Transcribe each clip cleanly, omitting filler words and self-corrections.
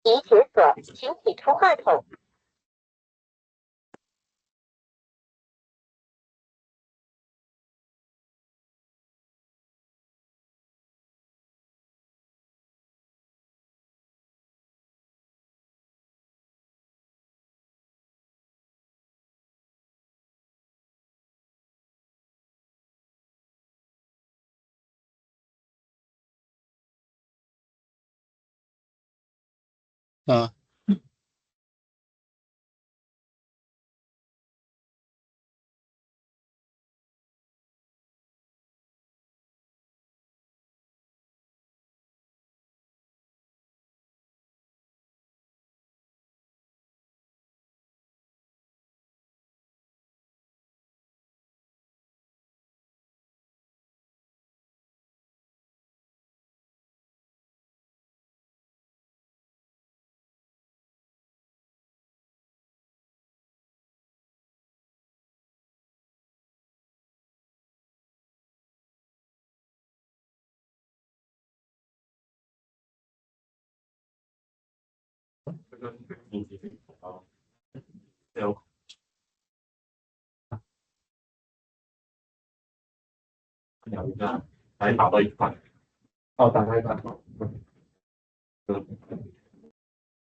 已解锁，请提出话筒。啊还打到一半，哦，打开吧。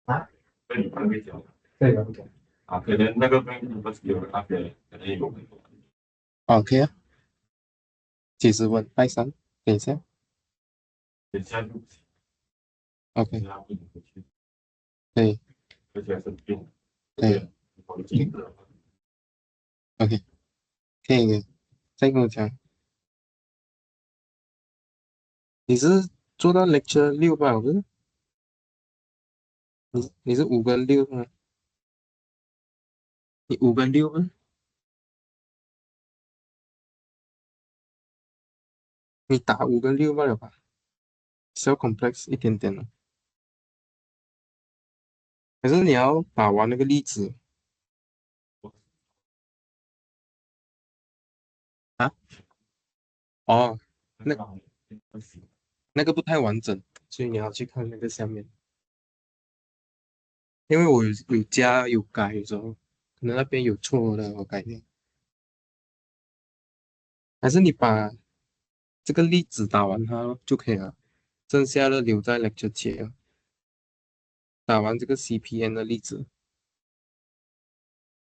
啊，跟你半个讲这个不讲。啊，可能那个跟不是有那个，可能有很多。OK 啊，几时问？拜三，等一下。等下就 OK，他不能回去，可以，而且还生病，可以对，我的镜子。，OK，可以，可以。再跟我讲，你是做到 lecture 6吧？不是？你是5跟6吗？你5跟6吗？你打5跟6罢了吧？小 complex 一点点了。可是你要打完那个例子啊？哦，那那个不太完整，所以你要去看那个下面。因为我有加有改，有时候可能那边有错的，我改掉。还是你把这个例子打完它咯就可以了，剩下的留在 lecture 节了。打完这个 CPN 的例子，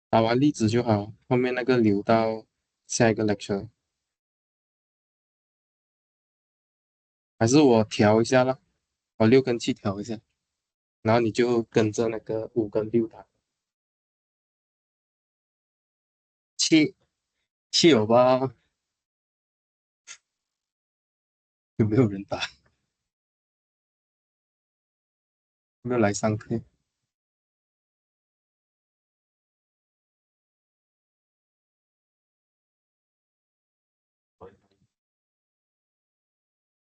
打完例子就好，后面那个留到下一个 lecture。还是我调一下啦，我6跟7调一下，然后你就跟着那个5跟6打。七有吧？有没有人打？有没有来上课？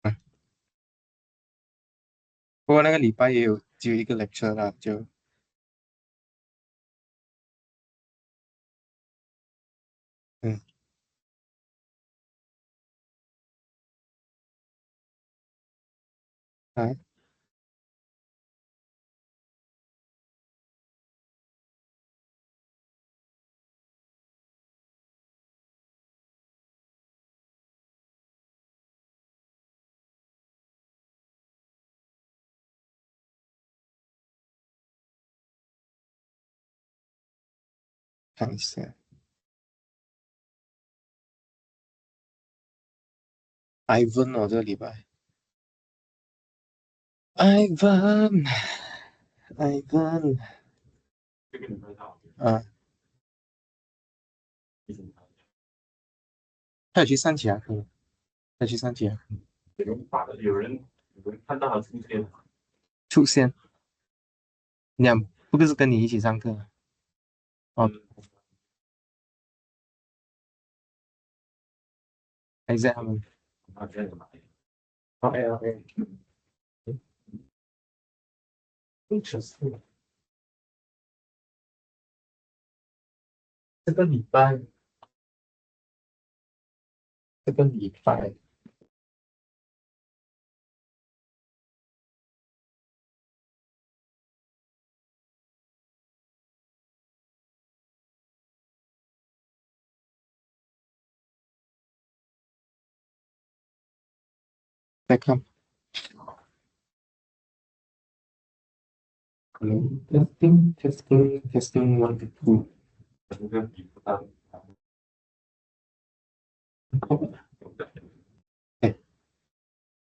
啊，不过那个礼拜也有只有一个 lecture 啦，就嗯啊，看一下，Ivan 哦，这个礼拜，Ivan，这个你们好，啊，他有去上其他课，他去上其他课，有人看到他出现了，出现，不是跟你一起上课哦，还是在他们他现在买，哦，OK，interesting，这个礼拜，这个礼拜再看。testing 1 2。这个比不到。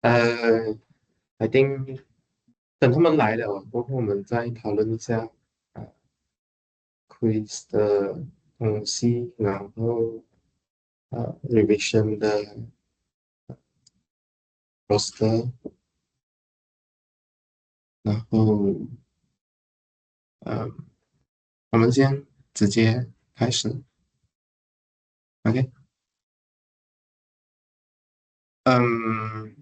I think 等他们来了过后，我们再讨论一下quiz 的东西，然后revision 的 roster，然后我们先直接开始 ，OK，right，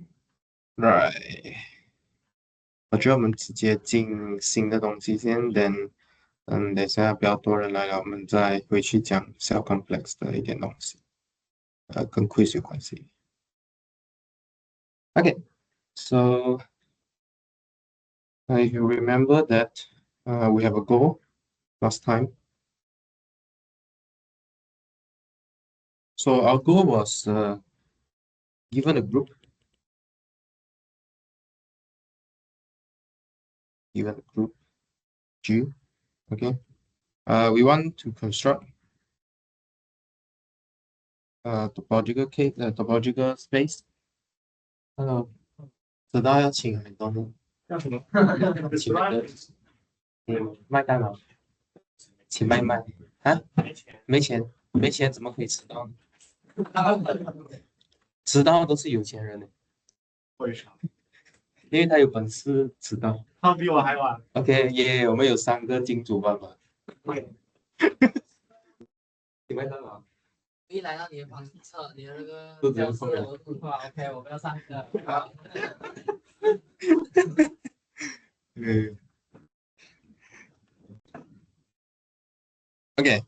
我觉得我们直接进新的东西先，then 等一下比较多人来了，我们再回去讲小 complex 的一点东西，跟 quiz 有关系。Okay, so if you remember that we have a goal last time. So our goal was given a group, G, okay. We want to construct topological space. Hello，知道要请很多吗？叫什么？请那个麦当劳，请麦啊？没钱怎么可以迟到呢？迟到都是有钱人的，为啥？因为他有本事迟到。他比我还晚。OK，耶，我们有3个金主爸爸。请麦当劳。一来到你的房侧，你的那个肚子教室痛了我吐话 ，OK，我们要上课。OK，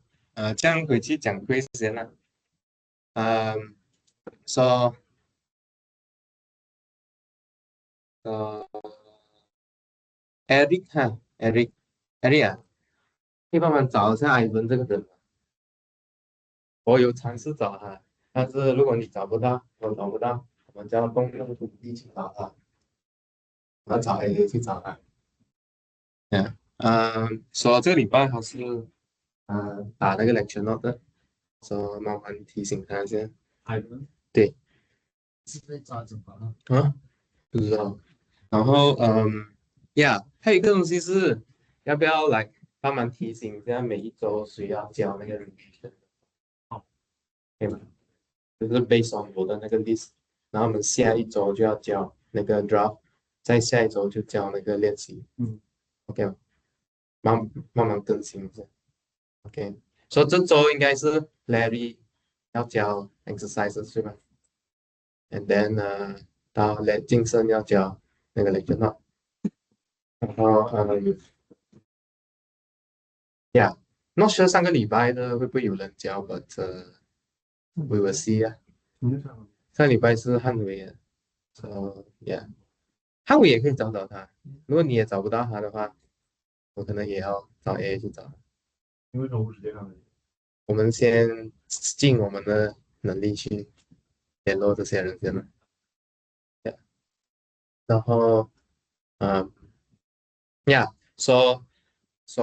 这样回去讲 quiz 先了。So，Eric 哈，Eric 啊，可以帮忙找一下艾文这个人吗？我有尝试找他，但是如果你找不到，我找不到，我们就要动用土地去找他。我要找 A 去找他。说这个礼拜他是打那个 lecture note 的，所以麻烦提醒他一下。海伦，对，是被抓走了。不知道。然后还有一个东西是，要不要来帮忙提醒一下每一周谁要交那个 revision？好，可以吗？就是 based on 我的那个 list，然后我们下一周就要交那个 draft，再下一周就交那个练习。OK 吗？慢慢更新一下。OK，所以这周应该是 Larry 要交 exercises 对吧？And then 到晋升要交那个 lecture note，然后not sure 上个礼拜的会不会有人交，but we will see 啊。上个礼拜是汉伟啊，so yeah，汉伟也可以找他。如果你也找不到他的话，我可能也要找 A 去找他。你为什么不直接看？我们先尽我们的能力去联络这些人先嘛。然后so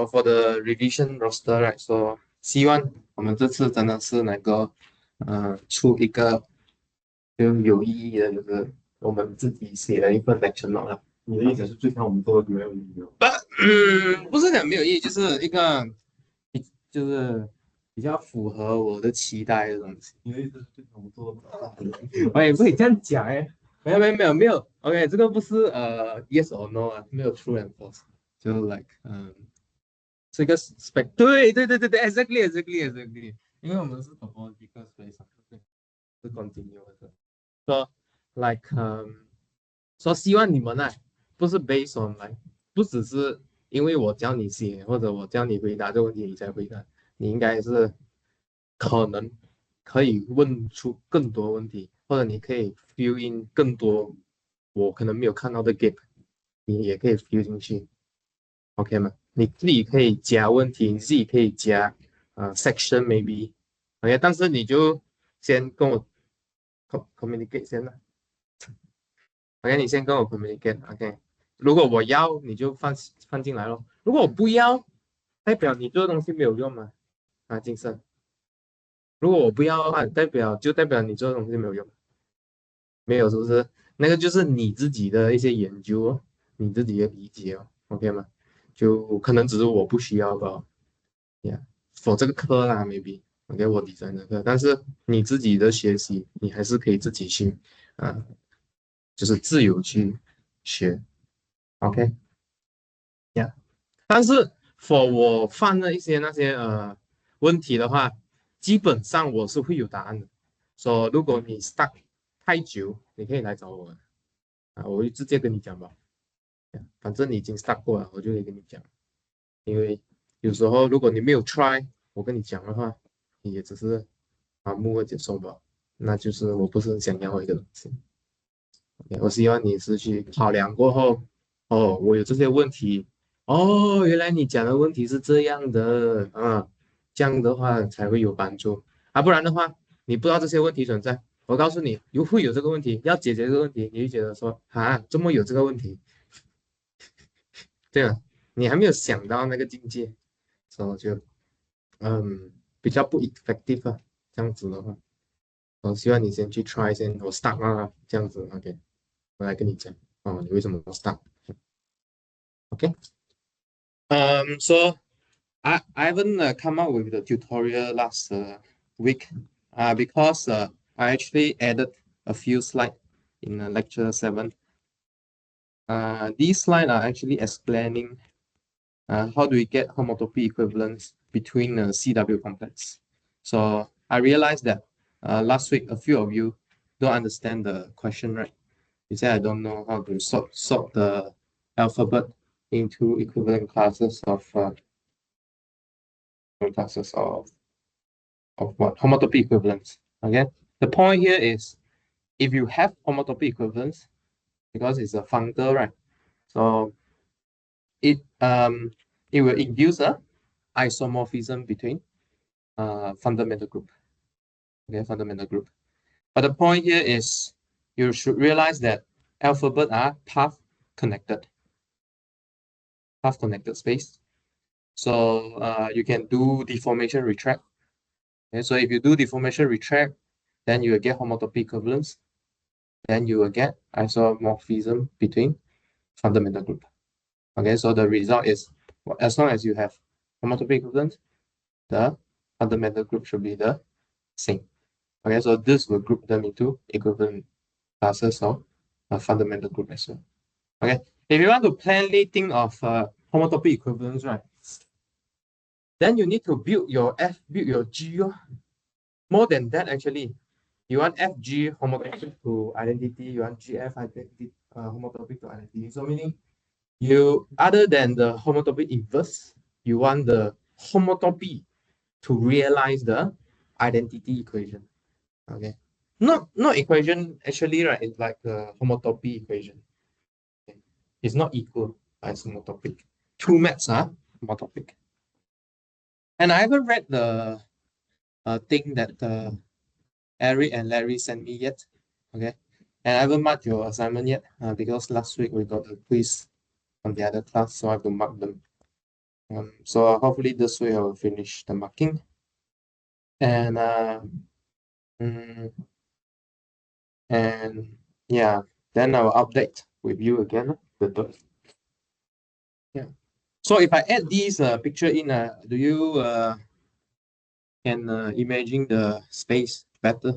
for the revision roster right，so 希望我们这次真的是能够出一个就有意义的，就是我们自己写的一份 lecture note 了。你的意思是最近我们做的没有意义吗？不是讲没有意义，就是一个就是比较符合我的期待的东西。你的意思是最近我们做的我也不可以这样讲没有，OK，这个不是yes or no 啊，没有 true and false，就是 like 是一个 对，exactly，因为我们是 topological space，是 continuous 的，so like 说希望你们不是 based on like 不只是因为我教你写或者我教你回答这个问题你才回答，你应该是可能可以问出更多问题，或者你可以 fill in 更多我可能没有看到的 gap，你也可以 fill 进去 ，OK 吗？你自己可以加问题，你自己可以加section maybe，OK，但是你就先跟我communicate 先了。OK，你先跟我 communicate，OK。如果我要，你就放进来咯。如果我不要，代表你做的东西没有用嘛。啊，金生，如果我不要的话，代表你做的东西没有用，没有是不是？那个就是你自己的一些研究哦，你自己的理解哦，OK 吗？就可能只是我不需要吧，Yeah，for 这个课啦，maybe，OK，我第三的课，但是你自己的学习，你还是可以自己去啊，就是自由去学，OK，Yeah。但是 for 我犯的一些那些问题的话，基本上我是会有答案的。说如果你 stuck 太久，你可以来找我啊，我会直接跟你讲吧。反正你已经 stuck 过了，我就可以跟你讲。因为有时候如果你没有 try，我跟你讲的话，你也只是盲目的接受吧。那就是我不是很想要一个东西。我希望你是去考量过后，哦，我有这些问题，哦，原来你讲的问题是这样的，啊，这样的话才会有帮助啊，不然的话，你不知道这些问题存在，我告诉你，会有这个问题，要解决这个问题，你就觉得说，啊，怎么有这个问题？对啊，你还没有想到那个境界，所以我就，比较不 effective 啊，这样子的话，我希望你先去 try 先，我 start 啊，这样子，OK，我来跟你讲，哦，你为什么 start？OK，so I haven't come up with the tutorial last week because I actually added a few slides in lecture 7. These slides are actually explaining how do we get homotopy equivalence between CW complex. So I realized that last week a few of you don't understand the question, right? You say I don't know how to sort the alphabet into equivalent classes of what homotopy equivalence. Okay, the point here is if you have homotopy equivalence because it's a functor, right? So it will induce a isomorphism between fundamental group. Okay, fundamental group. But the point here is you should realize that alphabet are path connected space. So you can do deformation retract. Okay, so if you do deformation retract, then you will get homotopy equivalence. Then you will get isomorphism between fundamental group. Okay, so the result is as long as you have homotopy equivalence, the fundamental group should be the same. Okay, so this will group them into equivalent classes of a fundamental group as well. Okay, if you want to plainly think of homotopy equivalence, right, then you need to build your F, build your G. More than that, actually, you want FG homotopy to identity, you want GF identity homotopy to identity. So meaning you, other than the homotopy inverse, you want the homotopy to realize the identity equation. Okay, not equation actually, right? It's like the homotopy equation. Okay. It's not equal as homotopic. Two maps are homotopic. And I haven't read the thing that Eric and Larry sent me yet. Okay, and I haven't marked your assignment yet because last week we got a quiz on the other class, so I have to mark them. So hopefully this way I will finish the marking. And and yeah, then I will update with you again. Yeah. So if I add these picture in, do you can imagine the space better?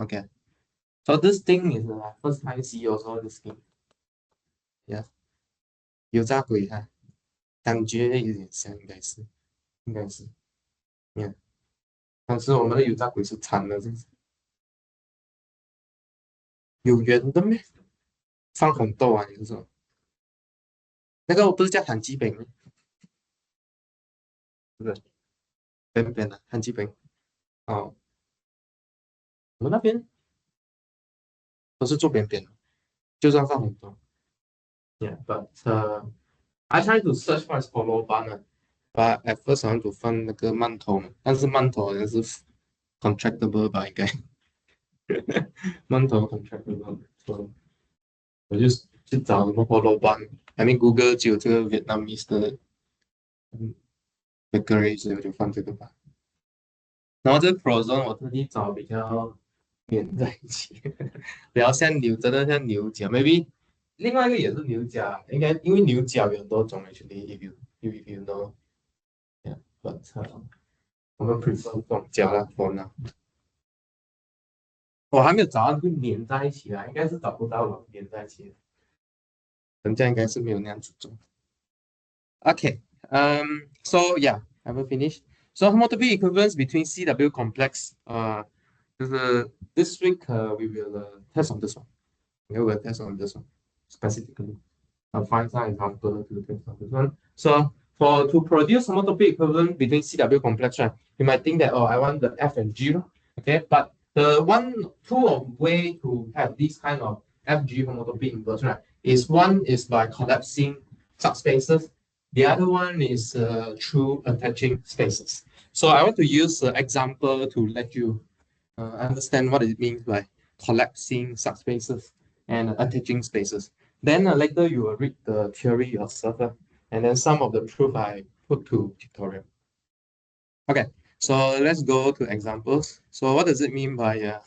Okay. So this thing is first time see also this thing. Yeah. 油炸鬼哈，感觉有点像，应该是，Yeah。但是我们的油炸鬼是长的，是不是？有圆的咩？放红豆啊，你是说？那个不是叫韩鸡饼吗？不是，边边的韩鸡饼。哦，我们那边都是做边边的，就算放红豆。Yeah, but I try to search for follow ban but at first I want to 放那个馒头嘛，但是馒头好像是 contractable 吧，应该馒头 contractable，我就去找什么菠萝班，I mean Google 就有这个 Vietnamese 的bakery，所以我就放这个吧。然后这个 croissant 我特地找比较粘在一起，比较像牛，真的像牛角，maybe 另外一个也是牛角，应该因为牛角有很多种，actually if you know，yeah，but 我们 prefer 这种角啦，for now。我还没有找到会粘在一起啊，应该是找不到了，粘在一起的，人家应该是没有那样子做。Okay, so yeah, I will finish. So homotopy equivalence between CW complex, this week we will test on this one. Okay, we'll test on this one specifically. I'll find some example to test on this one. So to produce homotopy equivalent between CW complex, right, you might think that, oh, I want the F and G, okay, but the two way to have this kind of FG homotopy inverse, right, one is by collapsing subspaces. The other one is through attaching spaces. So I want to use an example to let you understand what it means by collapsing subspaces and attaching spaces. Then later you will read the theory yourself, and then some of the proof I put to tutorial. Okay, so let's go to examples. So what does it mean by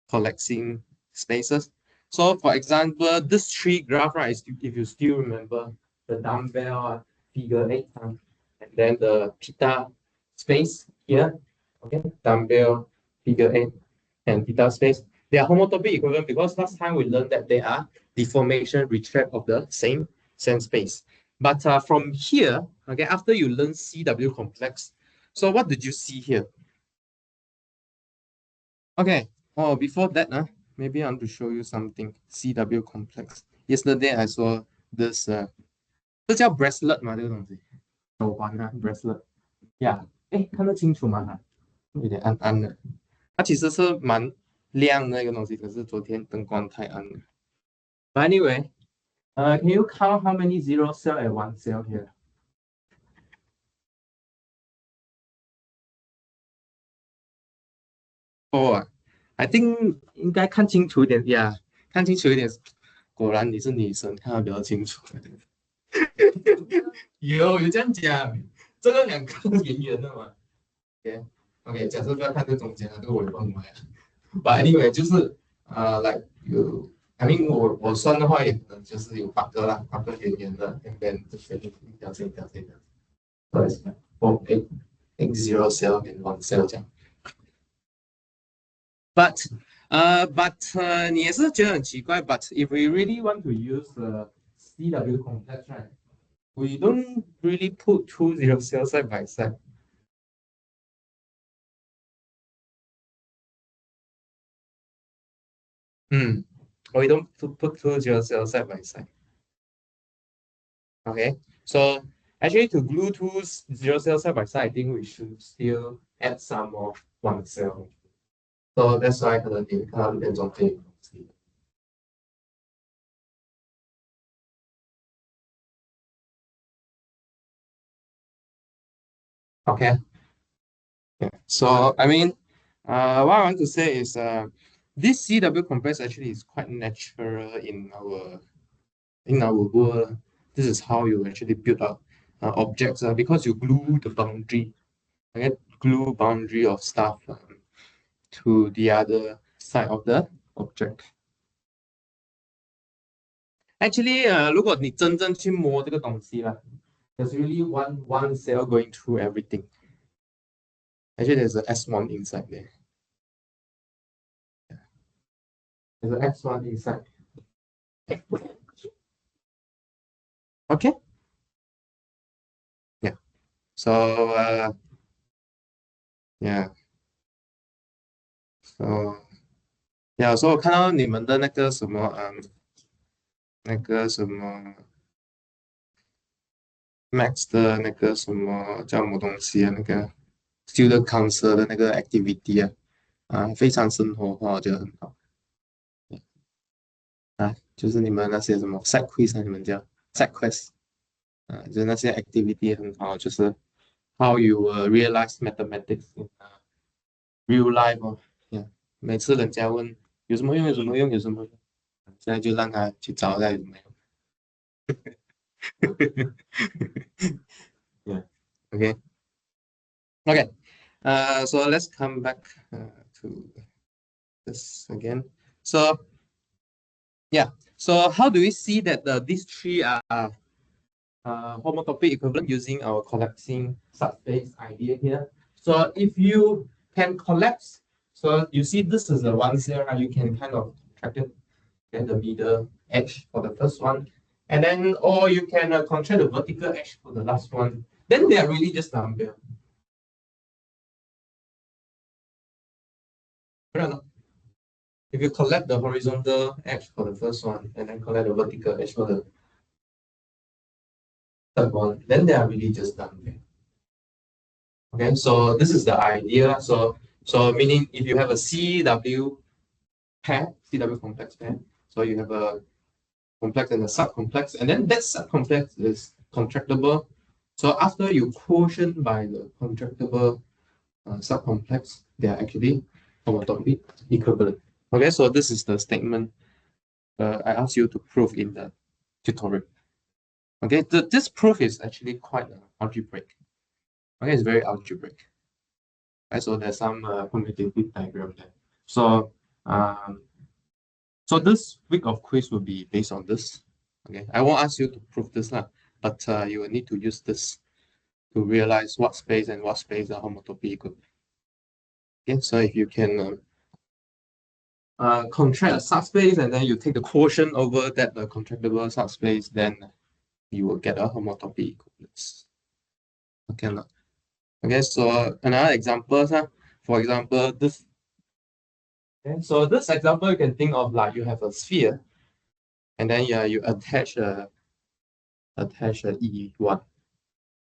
collapsing spaces? So for example, this tree graph, right, if you still remember the dumbbell figure 8, and then the theta space here, okay, dumbbell figure 8 and theta space, they are homotopy equivalent because last time we learned that they are deformation retract of the same space. But from here, okay, after you learn CW complex, so what did you see here? Okay, before that, maybe I want to show you something. CW complex. Yesterday I saw this 这叫 bracelet 嘛，这个东西，手环啊 bracelet。呀，哎，看得清楚吗？它有点暗暗的。它其实是蛮亮的一个东西，可是昨天灯光太暗了。But anyway, can you count how many zero cell and one cell here? Oh, I think 应该看清楚一点呀，看清楚一点。果然你是女生，看得比较清楚。有这样讲，这个两个圆圆的嘛。OK，假设不要看这中间的，这个我也忘了。But anyway，就是like I mean 我算的话，也可能就是有8个啦，8个圆圆的，and then 这边一条这一条这一条，对，4 8 zero cell and one cell 这样。But 你也是觉得很奇怪。But if we really want to use the CW complex, right, we don't really put 2 zero cells side by side. We don't put 2 zero cells side by side. Okay, so actually to glue 2 zero cells side by side, I think we should still add some more 1 cell. So that's why 可能你看到这边中间有东西。Okay. Yeah. So I mean, what I want to say is this CW complex actually is quite natural in our world. This is how you actually build up objects because you glue the boundary, okay? Glue boundary of stuff to the other side of the object. Actually, 如果你真正去摸这个东西啦，there's really one cell going through everything. Actually, there's an S1 inside there. There's an S1 inside. Okay. Yeah. So yeah. So yeah. So 我看到你们的那个什么那个什么 Max 的那个什么叫什么东西啊？那个 Student Council 的那个 activity 非常生活化，我觉得很好。就是你们那些什么 side quiz 你们叫 side quest 就是那些 activity 很好，就是 how you realize mathematics in real life 哦，yeah，每次人家问有什么用，有什么用，有什么用，现在就让他去找一下有什么用。yeah, okay, okay. So let's come back to this again. So yeah, so how do we see that these three are homotopy equivalent using our collapsing subspace idea here? So if you can collapse, so you see this is the one here, you can kind of contract it, get the middle edge for the first one, and then or you can contract the vertical edge for the last one. Then they are really just number. If you collect the horizontal edge for the first one and then collect the vertical edge for the third one, then they are really just done. Okay, so this is the idea. So meaning if you have a CW pair, CW complex pair, so you have a complex and a subcomplex, and then that subcomplex is contractible. So after you quotient by the contractible subcomplex, they are actually homotopy equivalent. Okay, so this is the statement I asked you to prove in the tutorial. Okay, this proof is actually quite algebraic. Okay, it's very algebraic. Right, so there's some commutative diagram there. So so this week of quiz will be based on this. Okay, I won't ask you to prove this lah, but you will need to use this to realize what space and what space are homotopy equivalent. Okay, so if you can contract a subspace and then you take the quotient over that contractible subspace, then you will get a homotopy equivalence. Okay, okay, so another example, for example, this. Okay, so this example you can think of like you have a sphere, and then you attach a E1,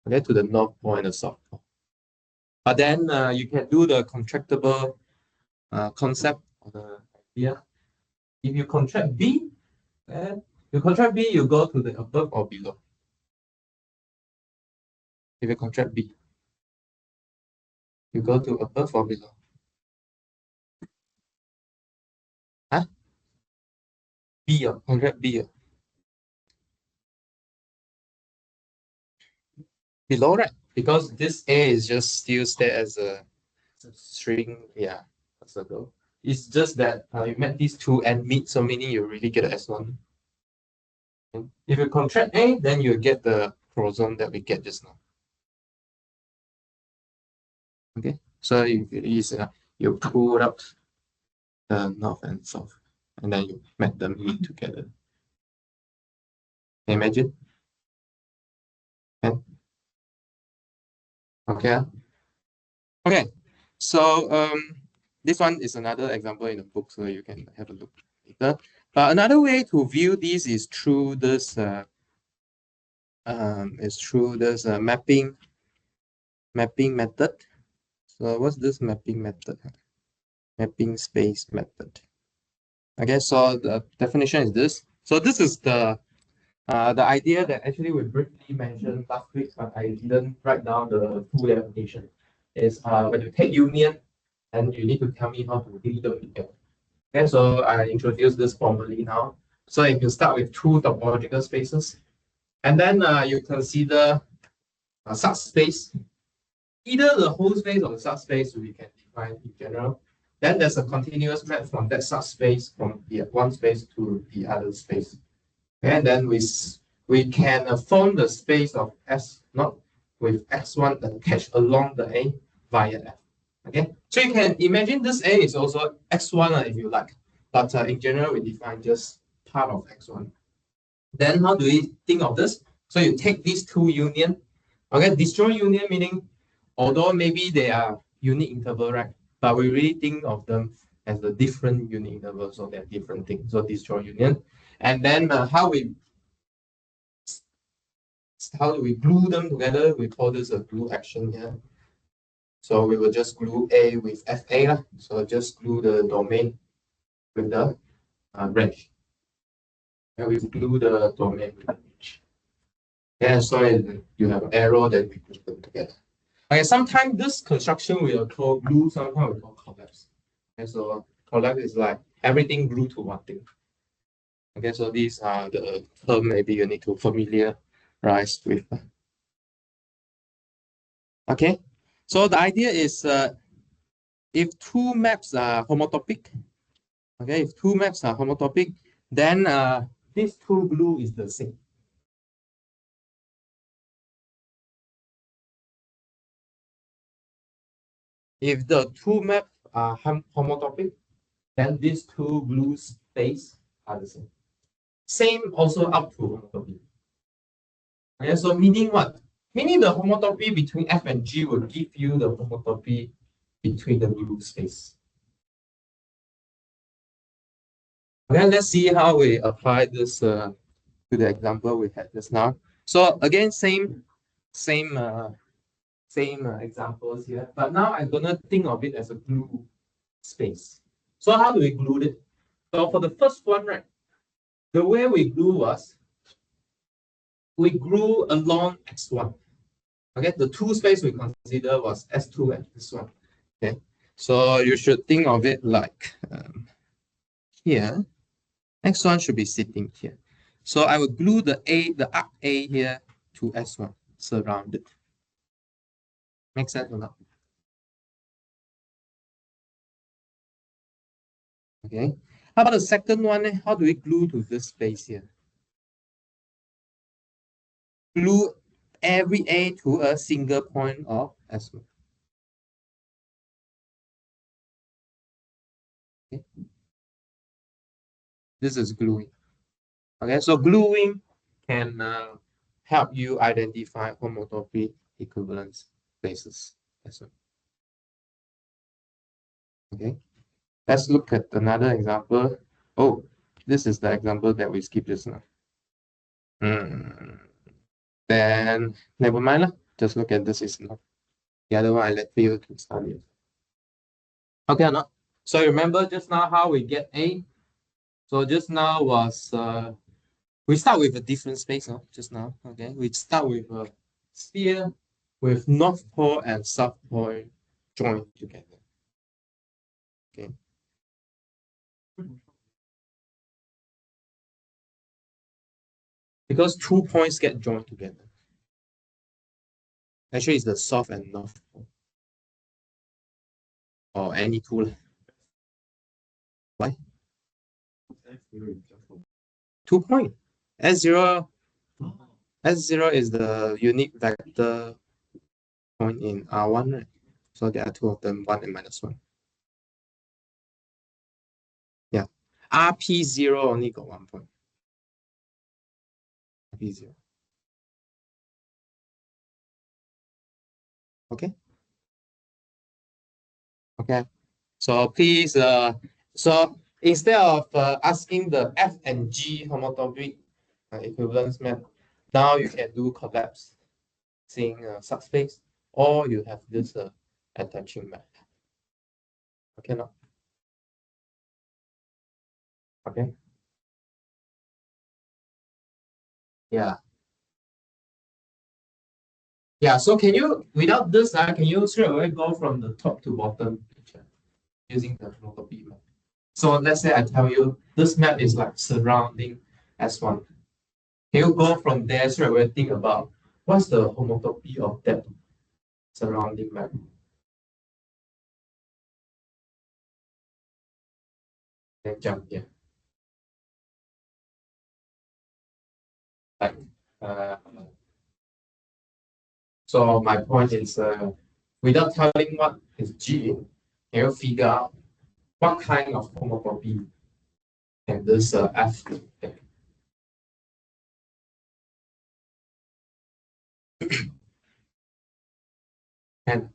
okay, to the north pole and the south pole. But then you can do the contractible concept of the idea. If you contract B, you go to the above or below. If you contract B, you go to above or below. Huh? B, contract B. Below, right? Because this A is just still stay as a string, yeah, a circle. It's just that you met these two and meet, so meaning you really get an S1. And if you contract A, then you get the chromosome that we get just now. Okay, so you pull out the north and south, and then you met them meet together. Can you imagine? Okay. Okay. So this one is another example in the book, so you can have a look later. But another way to view this is through this mapping method. So what's this mapping method? Mapping space method. Okay, so the definition is this. So this is the idea that actually we briefly mentioned last week, but I didn't write down the full definition. Is when you take union, and you need to tell me how to link them together. Okay, so I introduce this formally now. So if you start with two topological spaces, and then you consider a subspace, either the whole space or the subspace we can define in general. Then there's a continuous map from that subspace from the one space to the other space. And then we can form the space of S not with x1 attached along the A via F. Okay, so you can imagine this A is also x1 if you like, but in general we define just part of x1. Then how do we think of this? So you take these two union, okay, disjoint union meaning although maybe they are unit interval, right? But we really think of them as the different unit intervals, so they're different things. So disjoint union, and then how do we glue them together? We call this a glue action here. So we will just glue A with FA. So just glue the domain with the range. And we glue the domain with the range. Yeah, so you have an arrow that we glue them together. Okay, sometimes this construction we call glue, sometimes we call collapse. Okay, so collapse is like everything glue to one thing. Okay, so these are the term maybe you need to familiarize with. Okay, so the idea is if two maps are homotopic, okay, if two maps are homotopic, then this two glue is the same. If the two maps are homotopic, then these two glue space are the same. Same also up to homotopy. Okay, so meaning what? Meaning the homotopy between F and G will give you the homotopy between the glue space. Okay, let's see how we apply this to the example we had just now. So again, same examples here, but now I'm gonna think of it as a glue space. So how do we glue it? So for the first one, right, the way we glue was we glue along x1. Okay, the two space we consider was s2 and this one. Okay, so you should think of it like here. X1 should be sitting here. So I will glue the arc A here to S1, surrounded. Make sense or not? Okay. How about the second one? How do we glue to this space here? Glue every A to a single point of S1. Okay. This is gluing. Okay, so gluing can help you identify homotopy equivalence spaces as well. Okay, let's look at another example. Oh, this is the example that we skipped just now. Then never mind lah. Just look at this is not. The other one I let you to study it. Okay or not? So remember just now how we get A? So just now was we start with a different space, no? Just now. Okay. We start with a sphere with north pole and south pole joined together. Okay. Because 2 points get joined together. Actually, it's the south and north pole. Or any two. Why? 2 point. S0 is the unique vector point in R1, right? So there are two of them, 1 and -1. Yeah. RP0 only got 1 point. RP0. Okay. Okay. So please, so instead of asking the F and G homotopic equivalence map, now you can do collapsing subspace, or you have this attaching map. Okay, now. Okay. Yeah. Yeah. So can you, without this, can you straight away go from the top to bottom picture using the homotopy map? So let's say I tell you this map is like surrounding S1. Can you go from there straight away think about what's the homotopy of that surrounding map? Then jump here. Like, so my point is, without telling what is G, can you figure out what kind of homotopy can this F take? And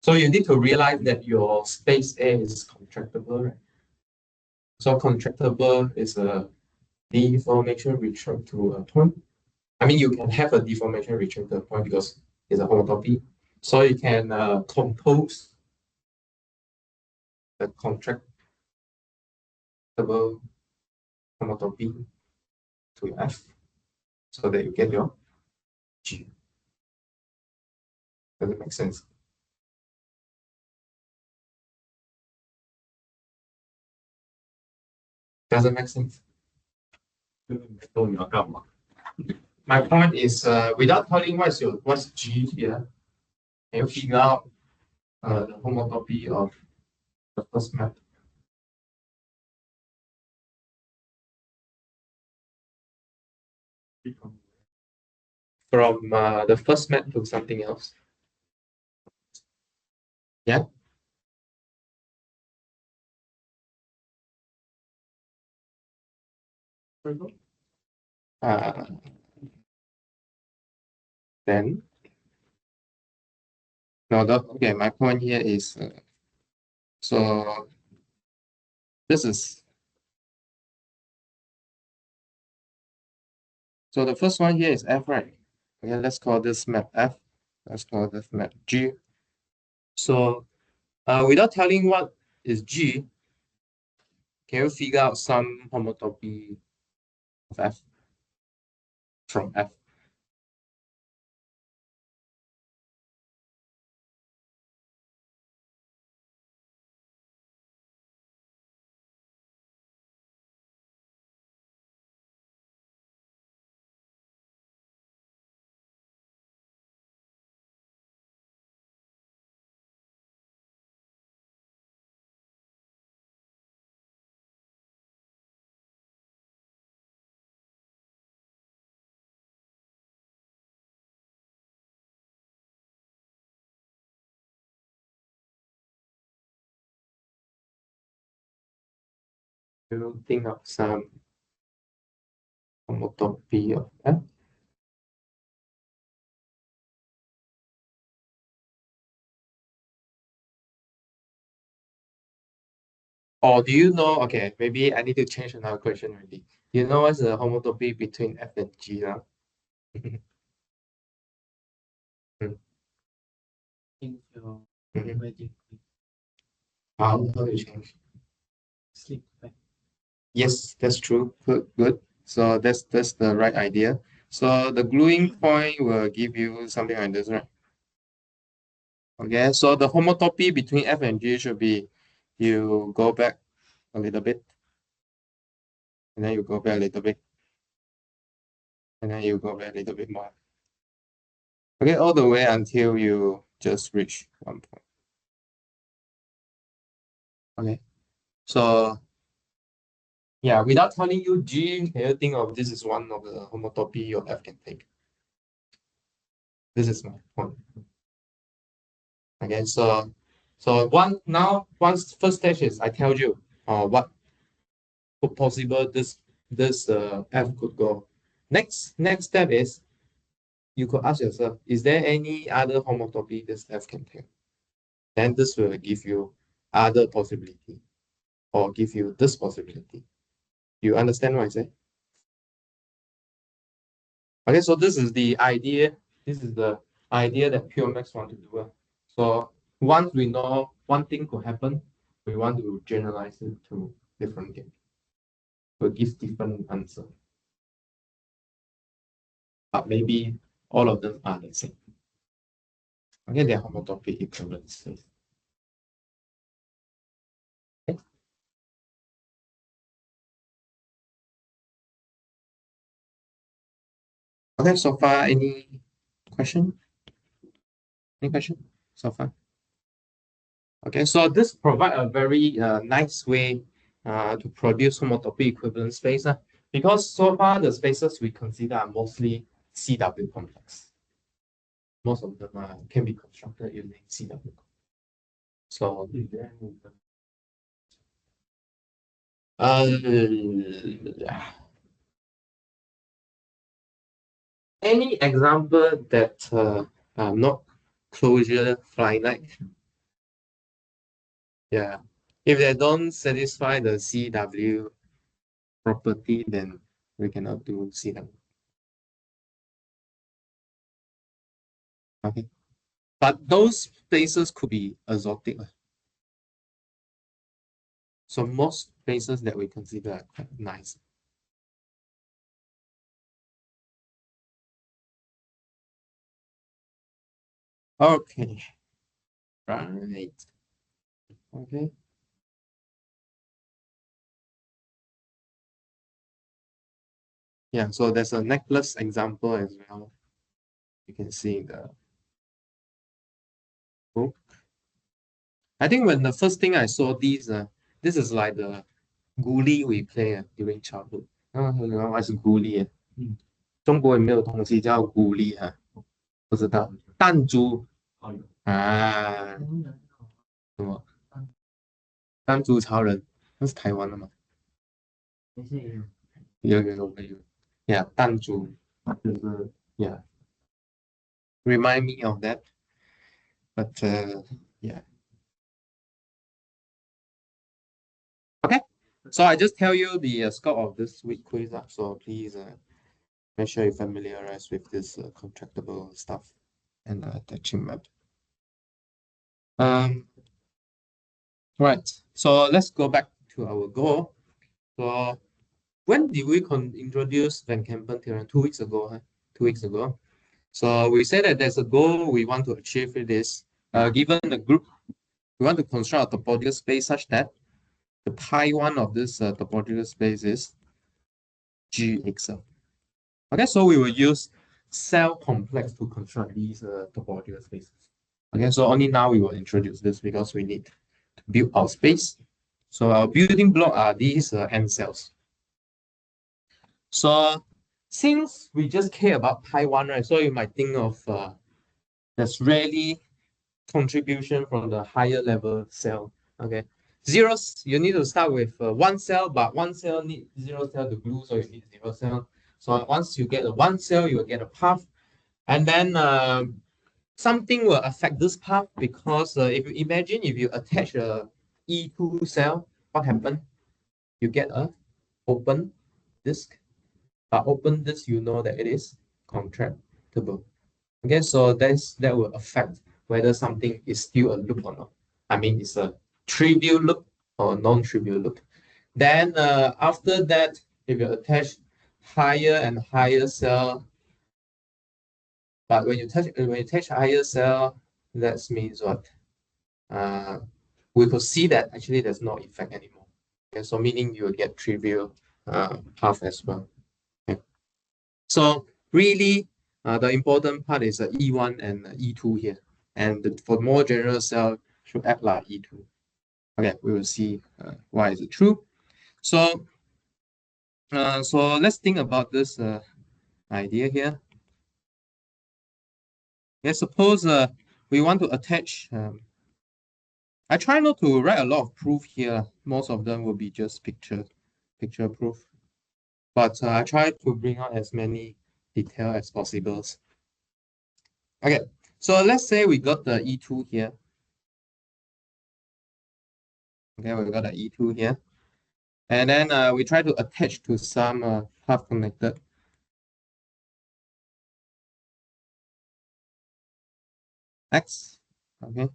so you need to realize that your space A is contractible, right? So contractible is a deformation return to a point. I mean, you can have a deformation return to a point because it's a homotopy. So you can compose the contractible homotopy to F so that you get your G. Does it make sense? Does it make sense? My point is, without telling what's G here, can you figure out the homotopy of the first map? From the first map to something else. Yeah. Then no, okay. My point here is so this is so the first one here is F, right? Okay, let's call this map F. Let's call this map G. So without telling what is G, can you figure out some homotopy of F from F? You think of some homotopy of F? Or do you know? Okay, maybe I need to change another question already. You know what's the homotopy between F and G now? Think your Mhm. wedding How do you change? sleep back. Yes, that's true. Good. So that's the right idea. So the gluing point will give you something like this, right? Okay, so the homotopy between F and G should be you go back a little bit, and then you go back a little bit, and then you go back a little bit more. Okay, all the way until you just reach one point. Okay, so yeah, without telling you G, can you think of this is one of the homotopy your F can take? This is my point. Okay, so once first stage is I tell you what could possible this F could go. Next step is you could ask yourself, is there any other homotopy this F can take? Then this will give you other possibility or give you this possibility. You understand what I say? Okay, so this is the idea. This is the idea that pure max want to do. So once we know one thing could happen, we want to generalize it to different games. Will give different answer. But maybe all of them are the same. Okay, they're homotopy equivalences. Okay. Okay, so far any question? Any question so far? Okay, so this provide a very nice way to produce homotopy equivalent space because so far the spaces we consider are mostly CW complex. Most of them can be constructed using CW. So any example that not closure finite? Yeah, if they don't satisfy the CW property, then we cannot do CW. Okay, but those spaces could be exotic. So most places that we consider are quite nice. Okay. Right. Okay. Yeah, so there's a necklace example as well. You can see in the book. I think when the first thing I saw these, this is like the guli we play during childhood. 你知道 what is guli 中国有没有东西叫 guli 啊？不知道。弹珠啊，什么？弹珠超人，那是台湾的吗？有。Yeah，弹珠就是 Yeah，remind me of that. But yeah. Okay. So I just tell you the scope of this week quiz. So please make sure you familiarize with this contractible stuff and attaching map. Right. So let's go back to our goal. So when did we introduce Van Kempen theorem? 2 weeks ago, huh? 2 weeks ago. So we said that there's a goal we want to achieve with this. Given the group, we want to construct a topological space such that the pi1 of this topological space is GXL. Okay, so we will use cell complex to construct these topological spaces. Okay, so only now we will introduce this because we need to build our space. So our building block are these n cells. So since we just care about pi1, right? So you might think of there's rarely contribution from the higher level cell. Okay, zeros, you need to start with one cell, but one cell need 0 cell to glue, so you need 0 cell. So once you get a 1 cell, you will get a path, and then something will affect this path because if you imagine if you attach a E2 cell, what happens? You get a open disk. But open disk, you know that it is contractible. Okay, so that will affect whether something is still a loop or not. I mean, it's a trivial loop or non-trivial loop. Then after that, if you attach higher and higher cell, but when you attach higher cell, that means what? We could see that actually there's no effect anymore. Okay, so meaning you will get trivial path as well. Okay. So really, the important part is E1 and E2 here. And for more general cell, should act like E2. Okay, we will see why is it true. So, so let's think about this idea here. Yeah, suppose we want to attach. I try not to write a lot of proof here. Most of them will be just picture proof. But I try to bring out as many detail as possible. Okay, so let's say we got the E2 here. Okay, we got the E2 here. And then we try to attach to some half connected. X, okay.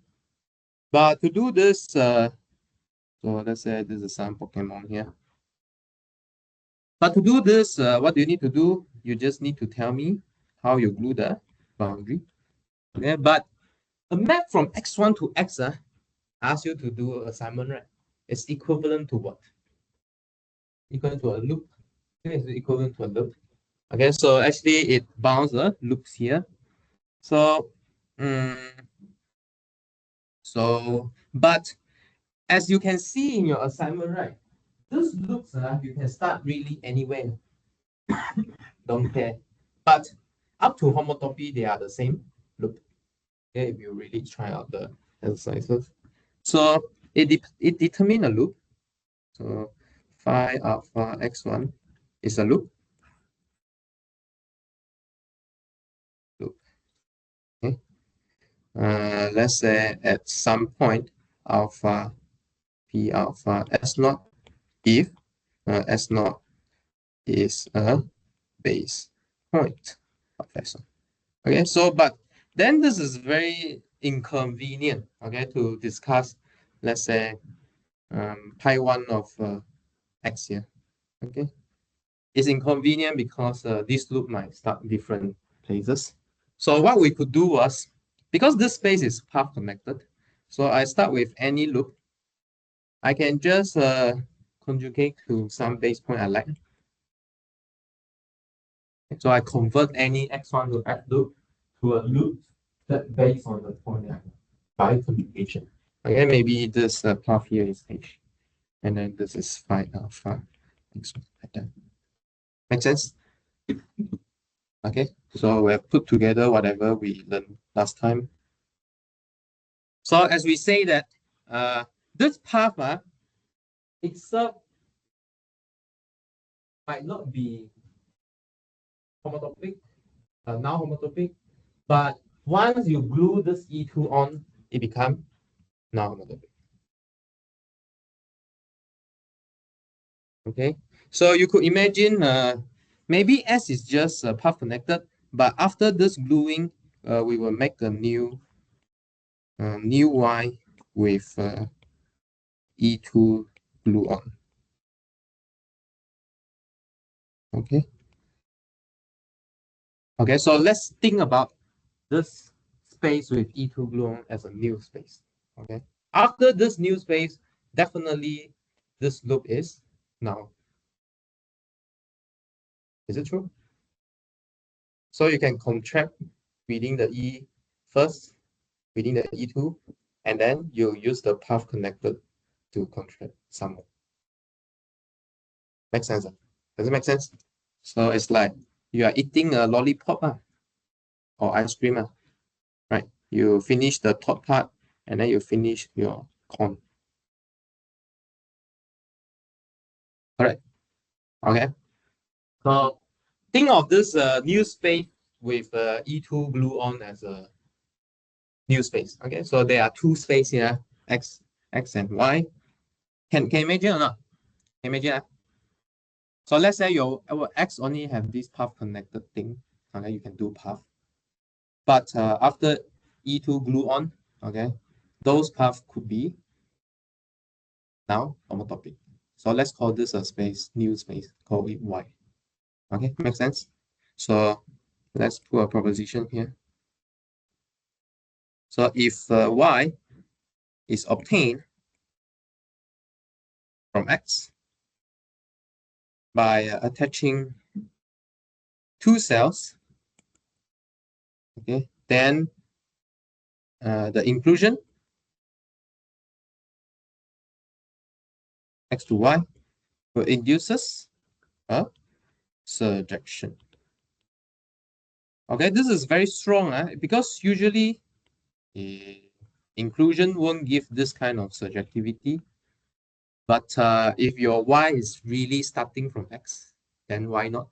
But to do this, so let's say this is some Pokemon here. But to do this, what do you need to do? You just need to tell me how you glue the boundary. Okay, but a map from X1 to X asks you to do an assignment, right? It's equivalent to what? Equivalent to a loop. Okay, it's equivalent to a loop. Okay, so actually it bounds the loops here. So, but as you can see in your assignment, right? Those loops, you can start really anywhere. Don't care. But up to homotopy, they are the same loop. Okay, if you really try out the exercises. So it determines a loop. So phi alpha x1 is a loop. Okay. Let's say at some point alpha p alpha s naught if s naught is a base point of x1. Okay, so but then this is very inconvenient, okay, to discuss, let's say, pi1 of x here. Okay, it's inconvenient because this loop might start different places. So what we could do was, because this space is path connected, so I start with any loop. I can just conjugate to some base point I like. So I convert any x1 to f loop to a loop that based on the point by conjugation. Okay, maybe this path here is h, and then this is phi alpha, like that. Make sense? Okay, so we have put together whatever we learned last time. So as we say that this path itself might not be homotopic, now homotopic, but once you glue this E2 on, it becomes now homotopic. Okay, so you could imagine maybe S is just path connected, but after this gluing, we will make a new Y with E2 glue on. Okay. Okay, so let's think about this space with E2 glue on as a new space. Okay. After this new space, definitely this loop is now. Is it true? So you can contract within the E first, within the E2, and then you use the path connected to contract some more. Make sense? Does it make sense? So it's like you are eating a lollipop or ice cream, right? You finish the top part and then you finish your cone. Correct. Okay. So think of this new space with E2 glue on as a new space. Okay. So there are two spaces here, X and Y. Can you imagine or not? Can you imagine? So let's say our X only have this path connected thing. Okay, you can do path. But after E2 glue on, okay, those paths could be now homotopic. So let's call this a space, new space, call it Y. Okay, makes sense? So let's put a proposition here. So if Y is obtained from X by attaching two cells, okay, then the inclusion X to Y will induces a surjection. Okay, this is very strong because usually inclusion won't give this kind of surjectivity. But if your Y is really starting from X, then why not?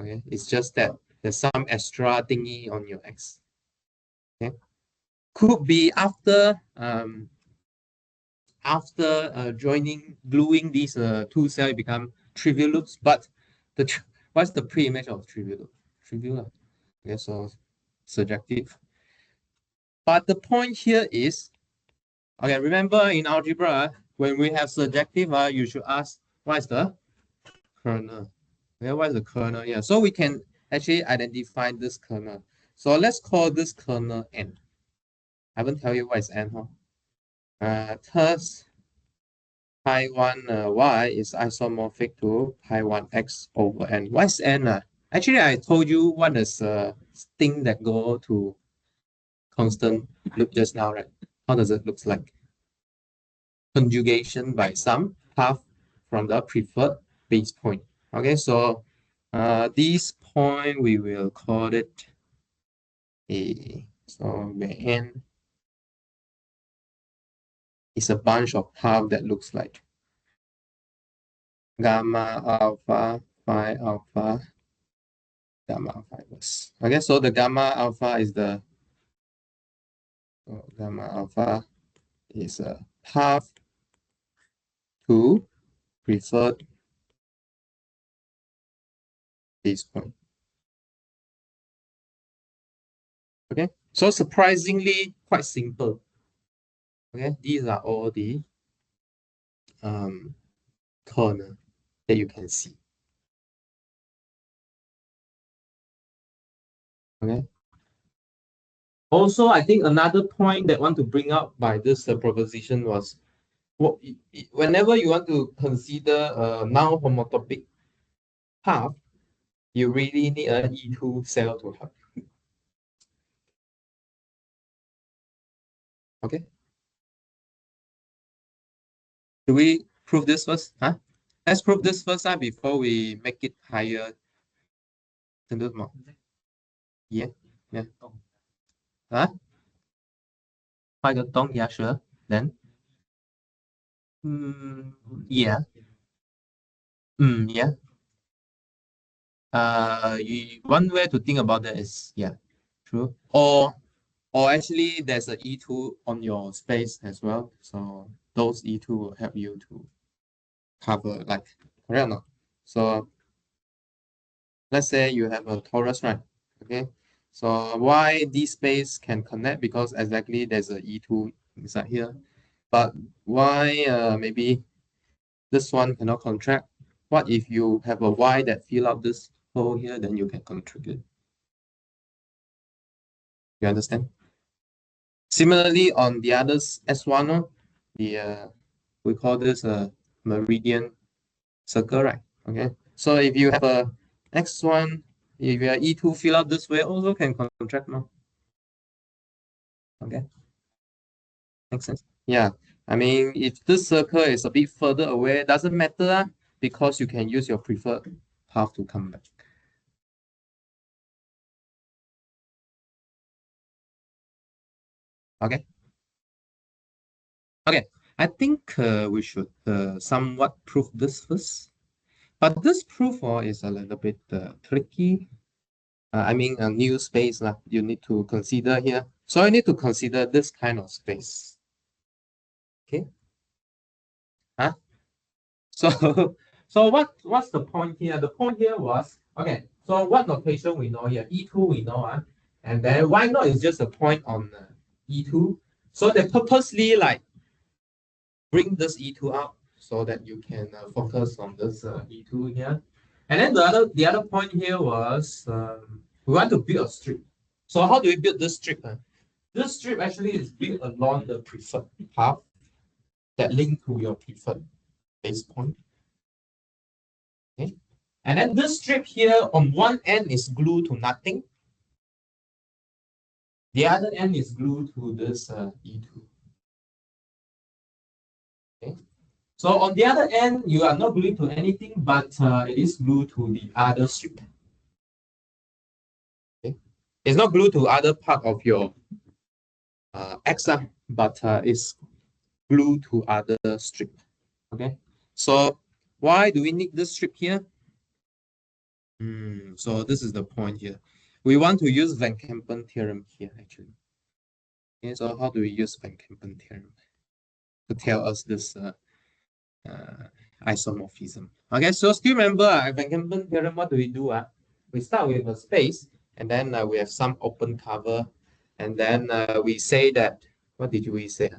Okay, it's just that there's some extra thingy on your X. Okay, could be after gluing these two cells, become trivial loops. But what's the pre-image of trivial loop? Trivial. Okay, so surjective. But the point here is, okay, remember in algebra, when we have surjective, you should ask what is the kernel. Yeah, what is the kernel? Yeah, so we can actually identify this kernel. So let's call this kernel N. I haven't tell you what is N, huh? Thus, pi1 y is isomorphic to pi1 x over n. What is n? Actually, I told you what is thing that go to constant loop just now, right? How does it look like? Conjugation by some path from the preferred base point. Okay, so this point we will call it A. So where n is a bunch of paths that looks like gamma alpha, phi alpha, gamma alpha. Okay, so the gamma alpha is the gamma alpha is a path to preferred base point. Okay, so surprisingly quite simple. Okay, these are all the kernel that you can see. Okay, Also, I think another point that I want to bring up by this proposition was whenever you want to consider a non-homotopic path, you really need an E2 cell to help. Okay. Do we prove this first? Huh? Let's prove this first before we make it higher. Yeah. Yeah. Huh? Yeah, sure. Then. Yeah. Yeah. One way to think about that is, yeah, true. Or actually there's a E2 on your space as well. So those E2 will help you to cover, like, correct or not? So let's say you have a torus, right? Okay. So why this space can connect? Because exactly there's a E2 inside here. But why maybe this one cannot contract? What if you have a Y that fill out this hole here, then you can contract it. You understand? Similarly, on the others S1, we call this a meridian circle, right? Okay. So if you have a X1, if you are E2 fill out this way, also can contract now. Okay. Makes sense? Yeah. I mean, if this circle is a bit further away, doesn't matter because you can use your preferred path to come back. Okay. Okay. I think we should somewhat prove this first. But this proof is a little bit tricky. I mean, a new space you need to consider here. So I need to consider this kind of space. Okay. Huh? So, so what's the point here? The point here was, okay, so what notation we know here? E2 we know, and then why not is just a point on E2. So they purposely like bring this E2 out so that you can focus on this E2 here. And then the other point here was we want to build a strip. So how do we build this strip? This strip actually is built along the preferred path that link to your preferred base point. Okay. And then this strip here on one end is glued to nothing. The other end is glued to this E2. Okay. So on the other end, you are not glued to anything, but it is glued to the other strip. Okay. It's not glued to other part of your X, but it's glued to other strip. Okay. So why do we need this strip here? So this is the point here. We want to use Van Kempen theorem here, actually. Okay, so how do we use Van Kempen theorem to tell us this isomorphism? Okay, so still remember Van Kempen theorem, what do we do? We start with a space, and then we have some open cover, and then we say that, what did we say?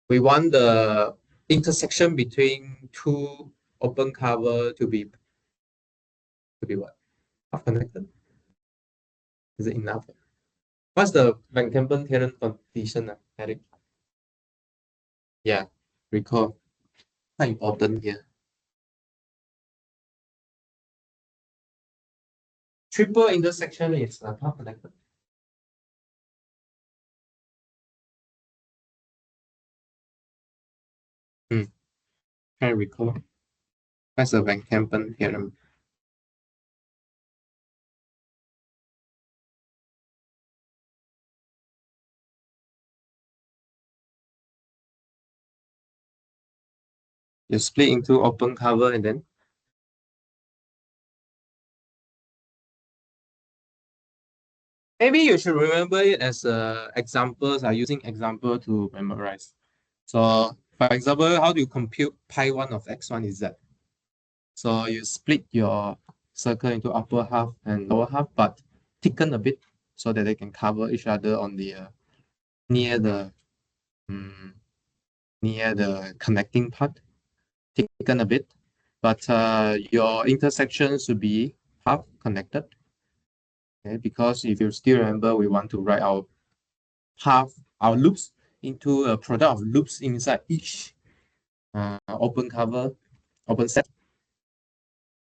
We want the intersection between two open cover to be what? Half connected? Is it enough? What's the Van Kempen theorem condition, Eric? Yeah, recall. Quite important here. Triple intersection is half connected. Can I recall? What's the Van Kempen theorem? You split into open cover and then maybe you should remember it as examples. Using example to memorize. So for example, how do you compute pi1 of x1 is z? So you split your circle into upper half and lower half, but thicken a bit so that they can cover each other on the near the connecting part. Thicken a bit, but your intersection should be half connected. Okay, because if you still remember, we want to write our path, our loops, into a product of loops inside each open cover, open set.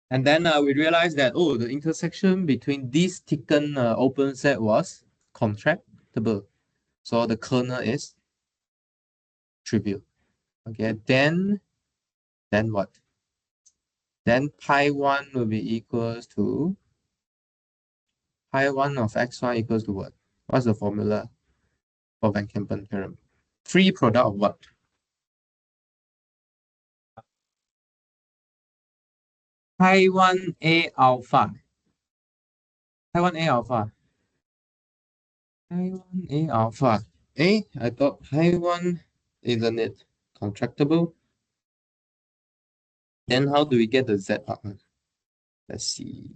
And then we realized that, oh, the intersection between this thickened open set was contractible. So the kernel is trivial. Okay, then what? Then pi1 will be equals to pi1 of xy equals to what? What's the formula for Van Kempen theorem? Free product of what? Pi1a alpha. Pi1a alpha. Pi1a alpha. I thought pi1 isn't it contractible? Then how do we get the z out? Let's see.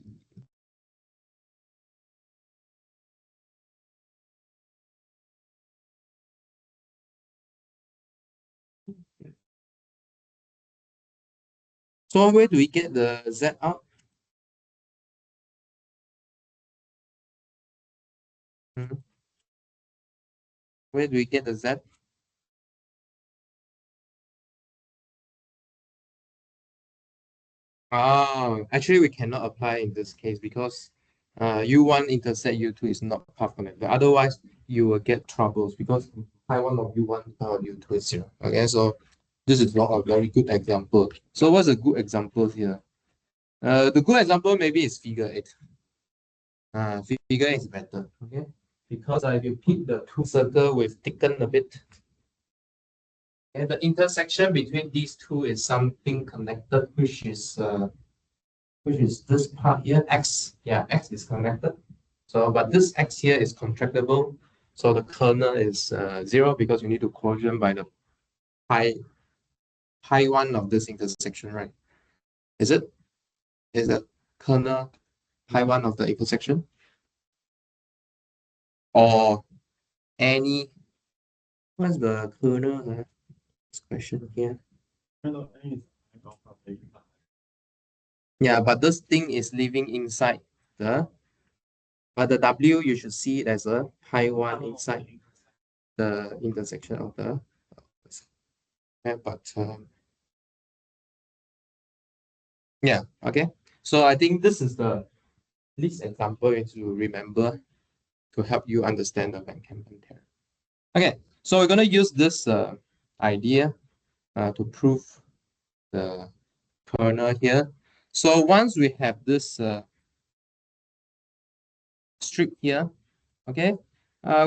So where do we get the z out? Where do we get the z? Oh, actually we cannot apply in this case because u1 intersect u2 is not path connected. Otherwise, you will get troubles because pi1 of u1 pi of u2 is 0. Okay, so this is not a very good example. So what's a good example here? The good example maybe is figure 8. Figure 8 is better, okay? Because if you pick the two circle with thickened a bit, and the intersection between these two is something connected, which is this part here, x. Yeah, x is connected. So, but this x here is contractible. So the kernel is 0 because you need to quotient by the pi1 of this intersection, right? Is it? Is the kernel pi1 of the intersection? Or any, what's the kernel? This question here. Yeah, but this thing is living inside the, but the W, you should see it as a pi1 inside the intersection of the, yeah, but yeah, okay. So I think this is the least example to remember to help you understand the Van Kempen theorem. Okay, so we're going to use this idea to prove the kernel here. So once we have this strip here, okay,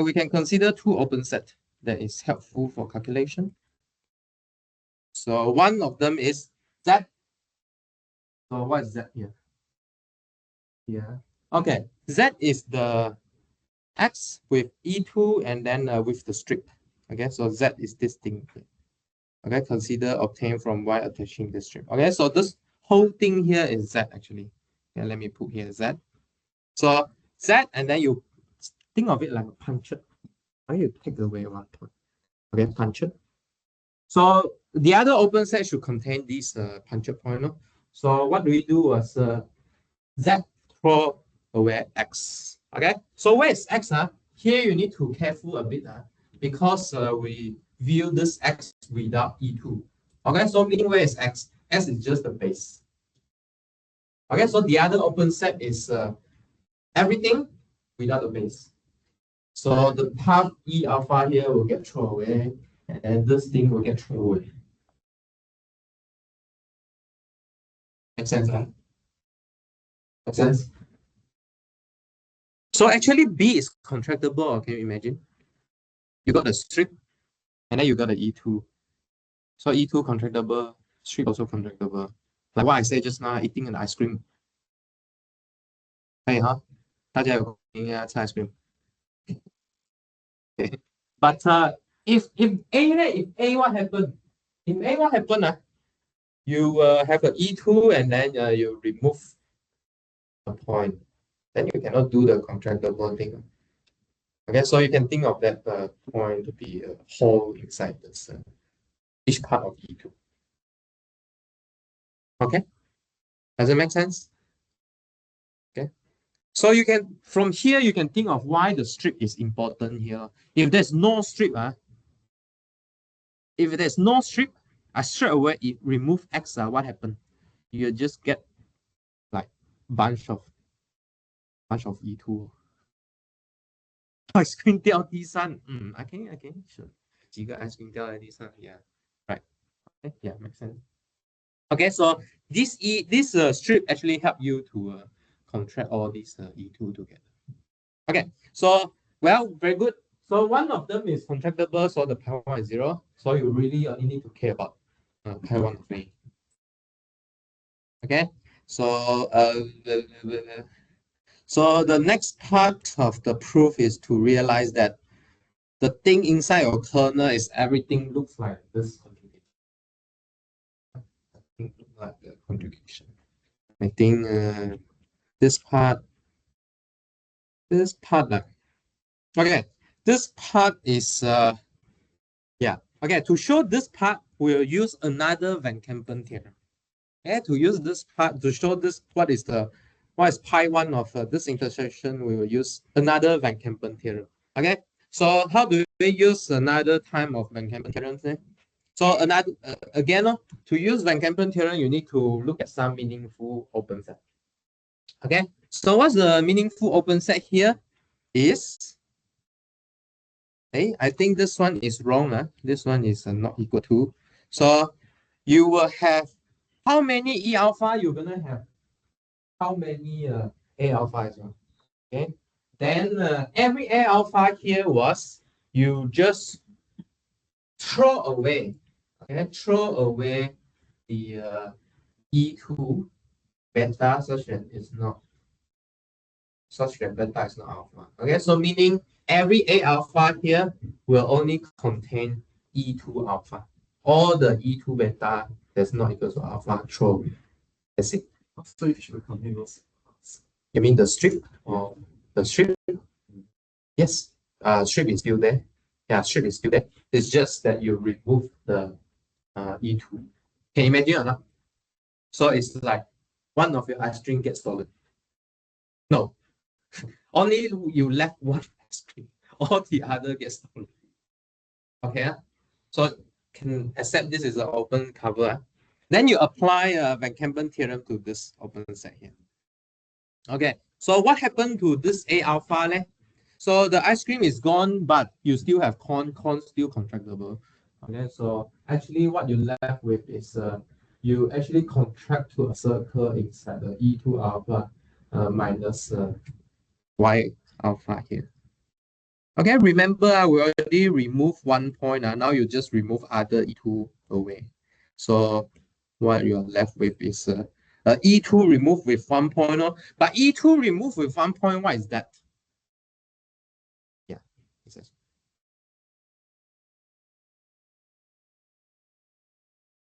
we can consider two open set that is helpful for calculation. So one of them is Z. So what is Z here? Yeah. Okay, Z is the X with E2 and then with the strip. Okay, so Z is this thing here. Okay, consider obtained from Y attaching the strip. Okay, so this whole thing here is Z actually. Okay, let me put here Z. So Z, and then you think of it like a puncture. Okay, you take away one point. Okay, puncture. So the other open set should contain this puncture point. No? So what do we do was Z throw away X. Okay, so where is X? Here you need to careful a bit because we view this X without E2. Okay, so meaning where is X? X is just the base. Okay, so the other open set is everything without the base. So the path E alpha here will get thrown away, and this thing will get thrown away. Make sense, huh? Make sense? So actually B is contractible, can you imagine? You got the strip, and then you got the E2. So E2 contractible, strip also contractible. Like what I said just now, eating an ice cream. Hey, huh? 大家有空应该吃 ice cream. Okay. But if A what happened? If A what happened? You have an E2 and then you remove a point. Then you cannot do the contractible thing. Okay, so you can think of that point to be a hole inside this each part of E2. Okay, does it make sense? Okay, So you can, from here, you can think of why the strip is important here. If there's no strip, if there's no strip, straight away it remove X, what happened? You just get like bunch of E2. ice cream 掉地上. I can, sure. 几个 ice cream 掉在地上, yeah, right. Okay, yeah, makes sense. Okay, so this strip actually help you to contract all these E2 together. Okay, so, well, very good. So one of them is contractible, so the pi 1 is 0. So you really only need to care about pi 1 of A. Okay, so so the next part of the proof is to realize that the thing inside your kernel is everything looks like this conjugation. Like the conjugation. I think this part, okay, this part is yeah. Okay, to show this part, we'll use another Van Kempen theorem. Okay, to use this part to show this what is pi 1 of this intersection, we will use another Van Kempen theorem. Okay, so how do we use another time of Van Kempen theorem? So another again, to use Van Kempen theorem, you need to look at some meaningful open set. Okay, so what's the meaningful open set here? Is I think this one is wrong. This one is not equal to. So you will have how many E alpha you're gonna have? How many A alpha as well? Okay. Then every A alpha here was you just throw away. Okay, throw away the E2 beta such that beta is not alpha. Okay, so meaning every A alpha here will only contain E2 alpha. All the E2 beta that's not equal to alpha, throw away. That's it. So it should contain those. You mean the strip or the strip? Yes, strip is still there. Yeah, strip is still there. It's just that you remove the E2. Can you imagine or not? So it's like one of your ice cream gets stolen. No, only you left one ice cream. All the other gets stolen. Okay, so can accept this is an open cover. Then you apply Van Kempen theorem to this open set here. Okay, so what happened to this A alpha? So the ice cream is gone, but you still have corn still contractible. Okay, so actually what you left with is you actually contract to a circle inside the E2 alpha minus Y alpha here. Okay, remember we already removed 1 point. Now you just remove other E2 away. So what you're left with is E2 removed with 1 point. But E2 removed with 1 point, what is that? Yeah, it says.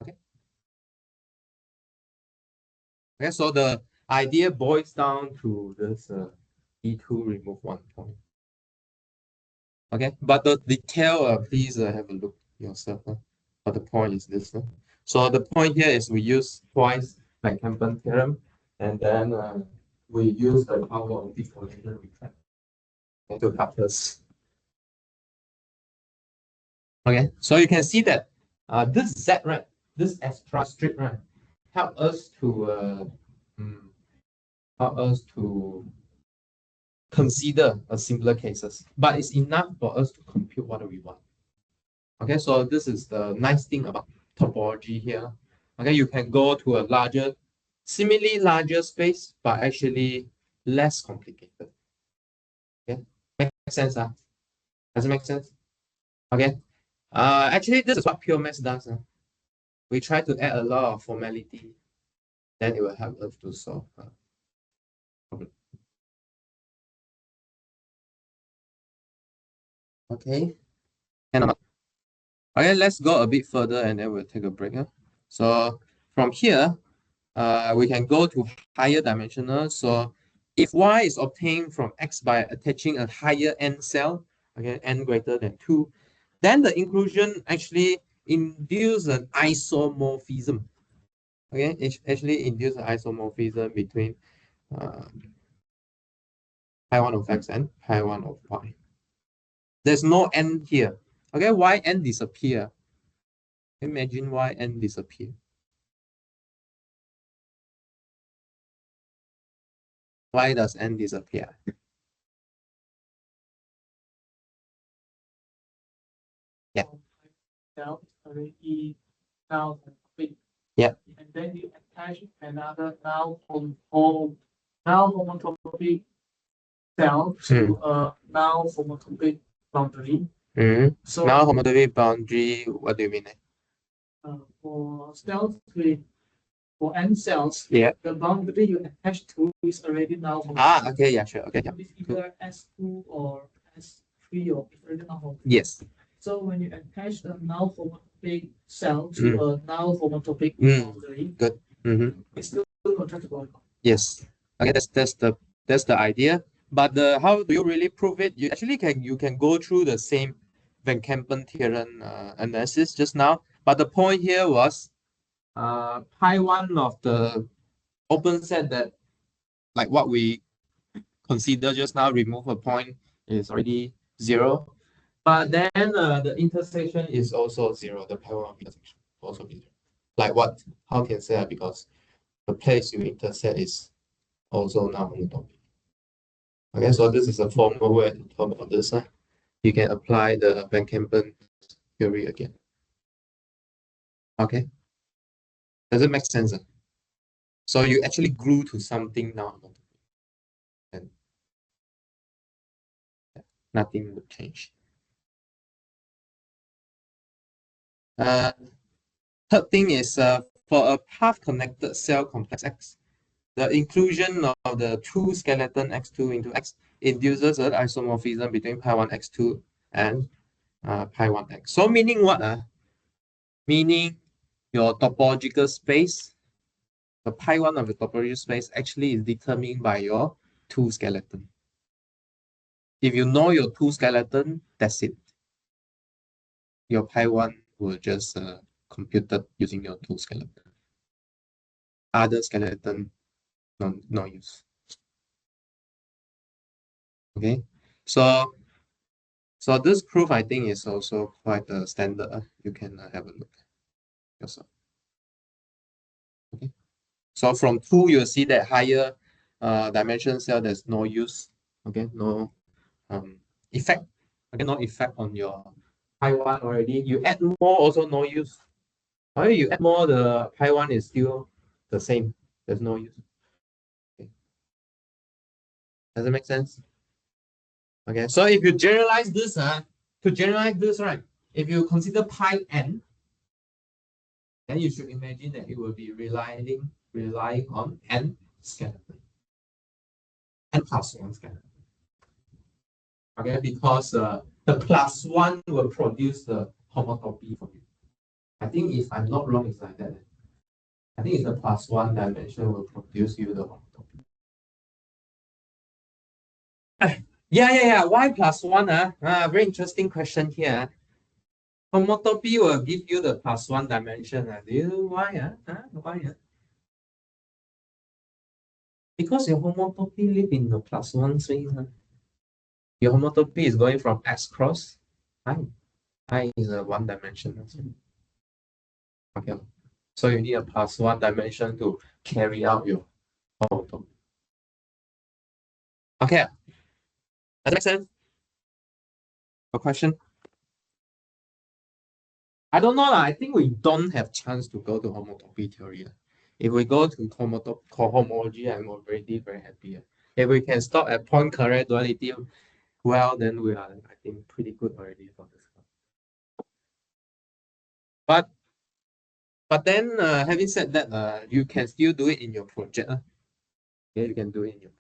Okay. Okay, so the idea boils down to this E2 remove 1 point. Okay, but the detail, please have a look yourself. But the point is this. So the point here is we use twice Van Kempen theorem, and then we use the power of deformation retract to help us. Okay, so you can see that this Z, right, this extra strip, right, help us to consider a simpler cases, but it's enough for us to compute what we want. Okay, so this is the nice thing about topology here. Okay, you can go to a larger, seemingly larger space, but actually less complicated. Okay, makes sense, Does it make sense? Okay. Actually, this is what pure maths does. We try to add a lot of formality, then it will help us to solve problem. Okay. Okay, let's go a bit further and then we'll take a break. So from here, we can go to higher dimensional. So if Y is obtained from X by attaching a higher N cell, okay, N greater than 2, then the inclusion actually induce an isomorphism. Okay, it actually induce an isomorphism between pi 1 of x and pi 1 of y. There's no n here. Okay, why n disappear? Imagine why n disappear. Why does n disappear? Yeah. Now already now big. Yeah. And then you attach another now homotopy cell to a now homotopy boundary. So now homotopy boundary, what do you mean? for cells with for n cells, Yeah. the boundary you attach to is already now homotopy. Ah, okay, yeah, sure. Okay, yeah. It's either S2 or S3 or it's already now homotopy. Yes. So when you attach a now homotopy cell to a now homotopy boundary, good. it's still contractible. Yes. Okay, that's the idea. But how do you really prove it? You actually can go through the same Van Kempen theorem analysis just now. But the point here was pi 1 of the open set that like what we consider just now, remove a point is already 0. But then the intersection is also 0. The pi 1 of intersection also be 0. Like what? How can I say that? Because the place you intersect is also now homotopy. Okay, so this is a formal way to talk about this. You can apply the Van Kempen theory again. Okay, does it make sense? So you actually grew to something now, and nothing would change. Third thing is for a path-connected cell complex X, the inclusion of the true skeleton X2 into X induces an isomorphism between pi 1 X2 and pi 1 X. So meaning what? Meaning your topological space, the pi 1 of the topological space actually is determined by your two skeleton. If you know your two skeleton, that's it. Your pi 1 will just computed using your two skeleton. Other skeleton, no use. Okay, so this proof I think is also quite a standard. You can have a look yourself. Okay, so from 2 you'll see that higher dimension cell there's no use. Okay, no effect. Okay, no effect on your pi 1 already. You add more also no use. Okay, you add more, the pi 1 is still the same. There's no use. Okay. Does it make sense? Okay, so if you generalize this, to generalize this, right? If you consider pi n, then you should imagine that it will be relying on n skeleton, n plus 1 skeleton. Okay, because the plus 1 will produce the homotopy for you. I think if I'm not wrong, it's like that. I think it's the plus 1 dimension will produce you the homotopy. Yeah. Why plus 1? Very interesting question here. Homotopy will give you the plus 1 dimension. Do you know why? Why? Because your homotopy live in the plus 1 space. Your homotopy is going from X cross I. I is a 1 dimension. Okay. So you need a plus 1 dimension to carry out your homotopy. Okay. Does that make sense? A question? I don't know. I think we don't have chance to go to homotopy theory. If we go to homology, I'm already very happy. If we can stop at point correct duality, well, then we are, I think, pretty good already for this one. But then, having said that, you can still do it in your project. Yeah, you can do it in your project.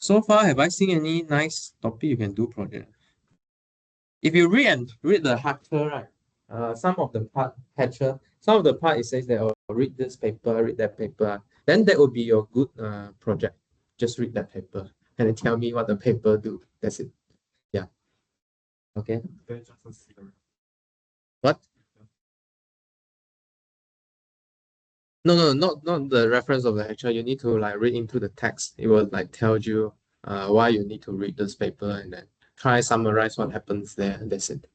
So far, have I seen any nice topic you can do project? If you read the Hatcher, right? Some of the part Hatcher, some of the part it says that, oh, read this paper, read that paper. Then that would be your good project. Just read that paper and then tell me what the paper do. That's it. Yeah. Okay. What? not the reference of the lecture. You need to like read into the text. It will like tell you why you need to read this paper and then try summarize what happens there. That's it.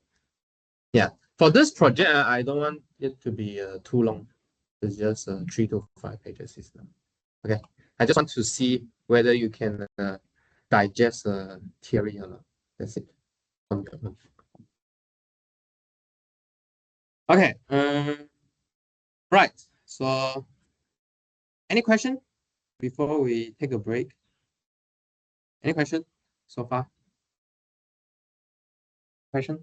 Yeah. For this project, I don't want it to be too long. It's just 3 to 5 pages. Okay. I just want to see whether you can digest theory or not. That's it. Okay. Right. So, any question before we take a break? Any question so far? Question?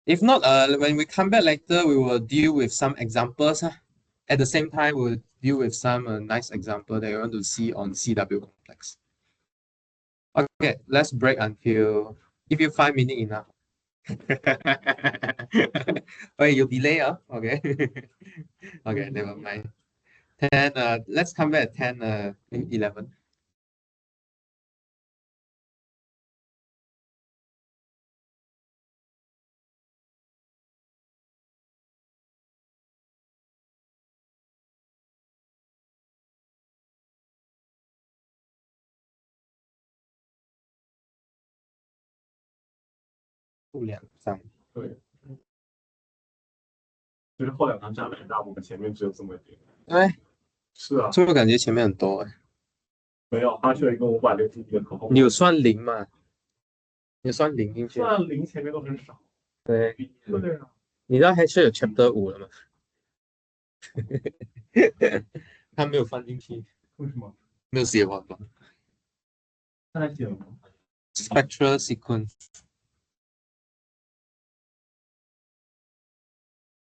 If not, when we come back later, we will deal with some examples. At the same time, we'll deal with some nice example that you want to see on CW complex. Okay, let's break until give you 5 minutes enough. Okay, you delay, okay. Okay, never mind. 10, let's come back at 10, 11.不两三。对，就是后两堂占了很大部分，前面只有这么一点。哎，是啊，是不是感觉前面很多哎？没有，他是一个560 G 的口红。你有算零吗？你算零进去？算零前面都很少。对。对啊。你知道还是有 Chapter 5了吗？他没有放进去。为什么？没有写完吧他还写了吗？Spectral sequence。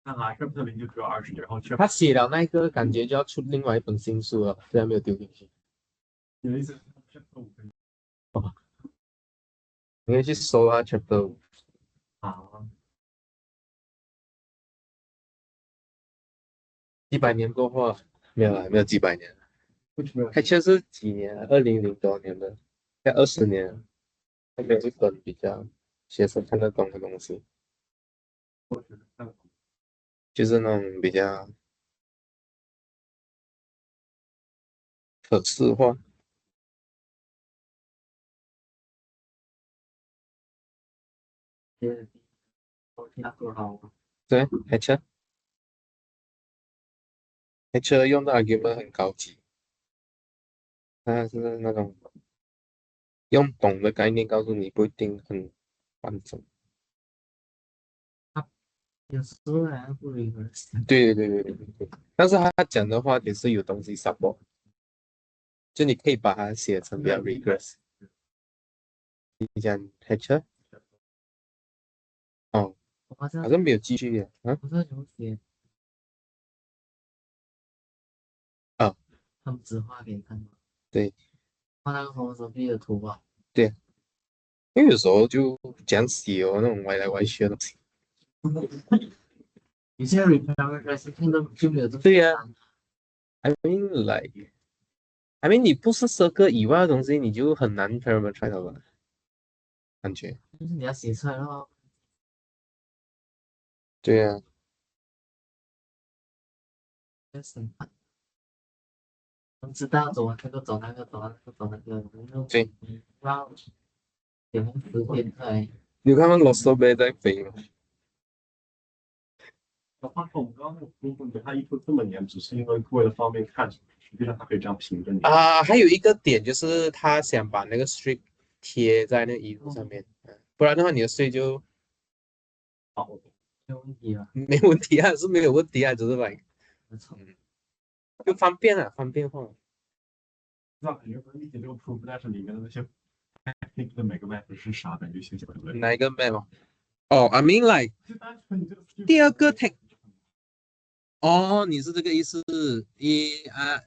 那还 Chapter 0就只有20，然后他写了那个，感觉就要出另外一本新书了，虽然没有丢进去。你的意思是 Chapter 5可以？哦，你可以去搜啊 Chapter 5。啊，几百年过后没有了，没有几百年。为什么要？开车是几年啊？2000多年的，要20年。那边一本比较学生看得懂的东西，我觉得看得懂。就是那种比较可视化。对，Hatcher 用的 argument 很高级，它是那种用懂的概念告诉你，不一定很完整。有时候还不 reverse。对，但是他讲的话也是有东西 support，就你可以把它写成比较 regress。你讲 Hatcher， 哦，好像好像没有继续啊。不知道怎么写。啊，他们只画给你看的。对，画那个红手臂的图吧。对，因为有时候就讲写那种歪来歪去的东西。有些 reverse 看到就没有这么。对呀，I mean like，I mean 你不是circle以外的东西，你就很难 parameterize 了吧？感觉。就是你要写出来的话，对呀，就是能知道走完这个走那个走那个走那个，对。然后点10点出来。你有看到 Lost Bay 在飞吗？小花我们刚刚那个部分给他一出这么黏，只是因为为了方便看，实际上他可以这样平着你。还有一个点就是他想把那个 strip 贴在那个衣服上面，不然的话你的 strip 就好，没问题吧？没问题啊，是没有问题啊，只是 like 没错。就方便啊，方便化。那感觉能理解这个 proof，但是里面的那些的每个 map 是啥，感觉写起来不累。哪一个 map？哦，I mean like 就单纯你这个第二个 tag。哦，你是这个意思，yeah。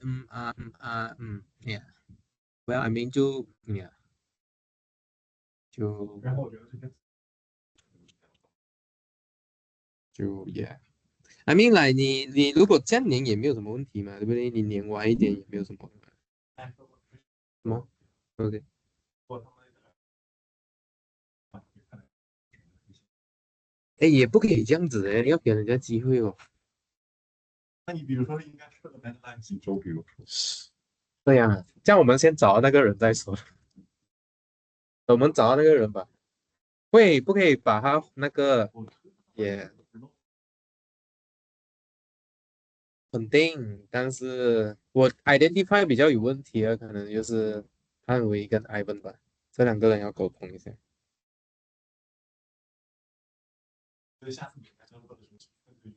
Well, I mean 就 yeah，就然后我觉得这个yeah。I mean like 你如果这样粘也没有什么问题嘛，对不对？你粘歪一点也没有什么。什么？OK。哎，也不可以这样子的，你要给人家机会哦。那你比如说应该设个 deadline 几周，比如说。这样啊，这样我们先找到那个人再说。我们找到那个人吧。喂，不可以把他那个也肯定，但是我 identify 比较有问题的，可能就是汉维跟 Ivan 吧，这两个人要沟通一下。所以下次你还要做的什么？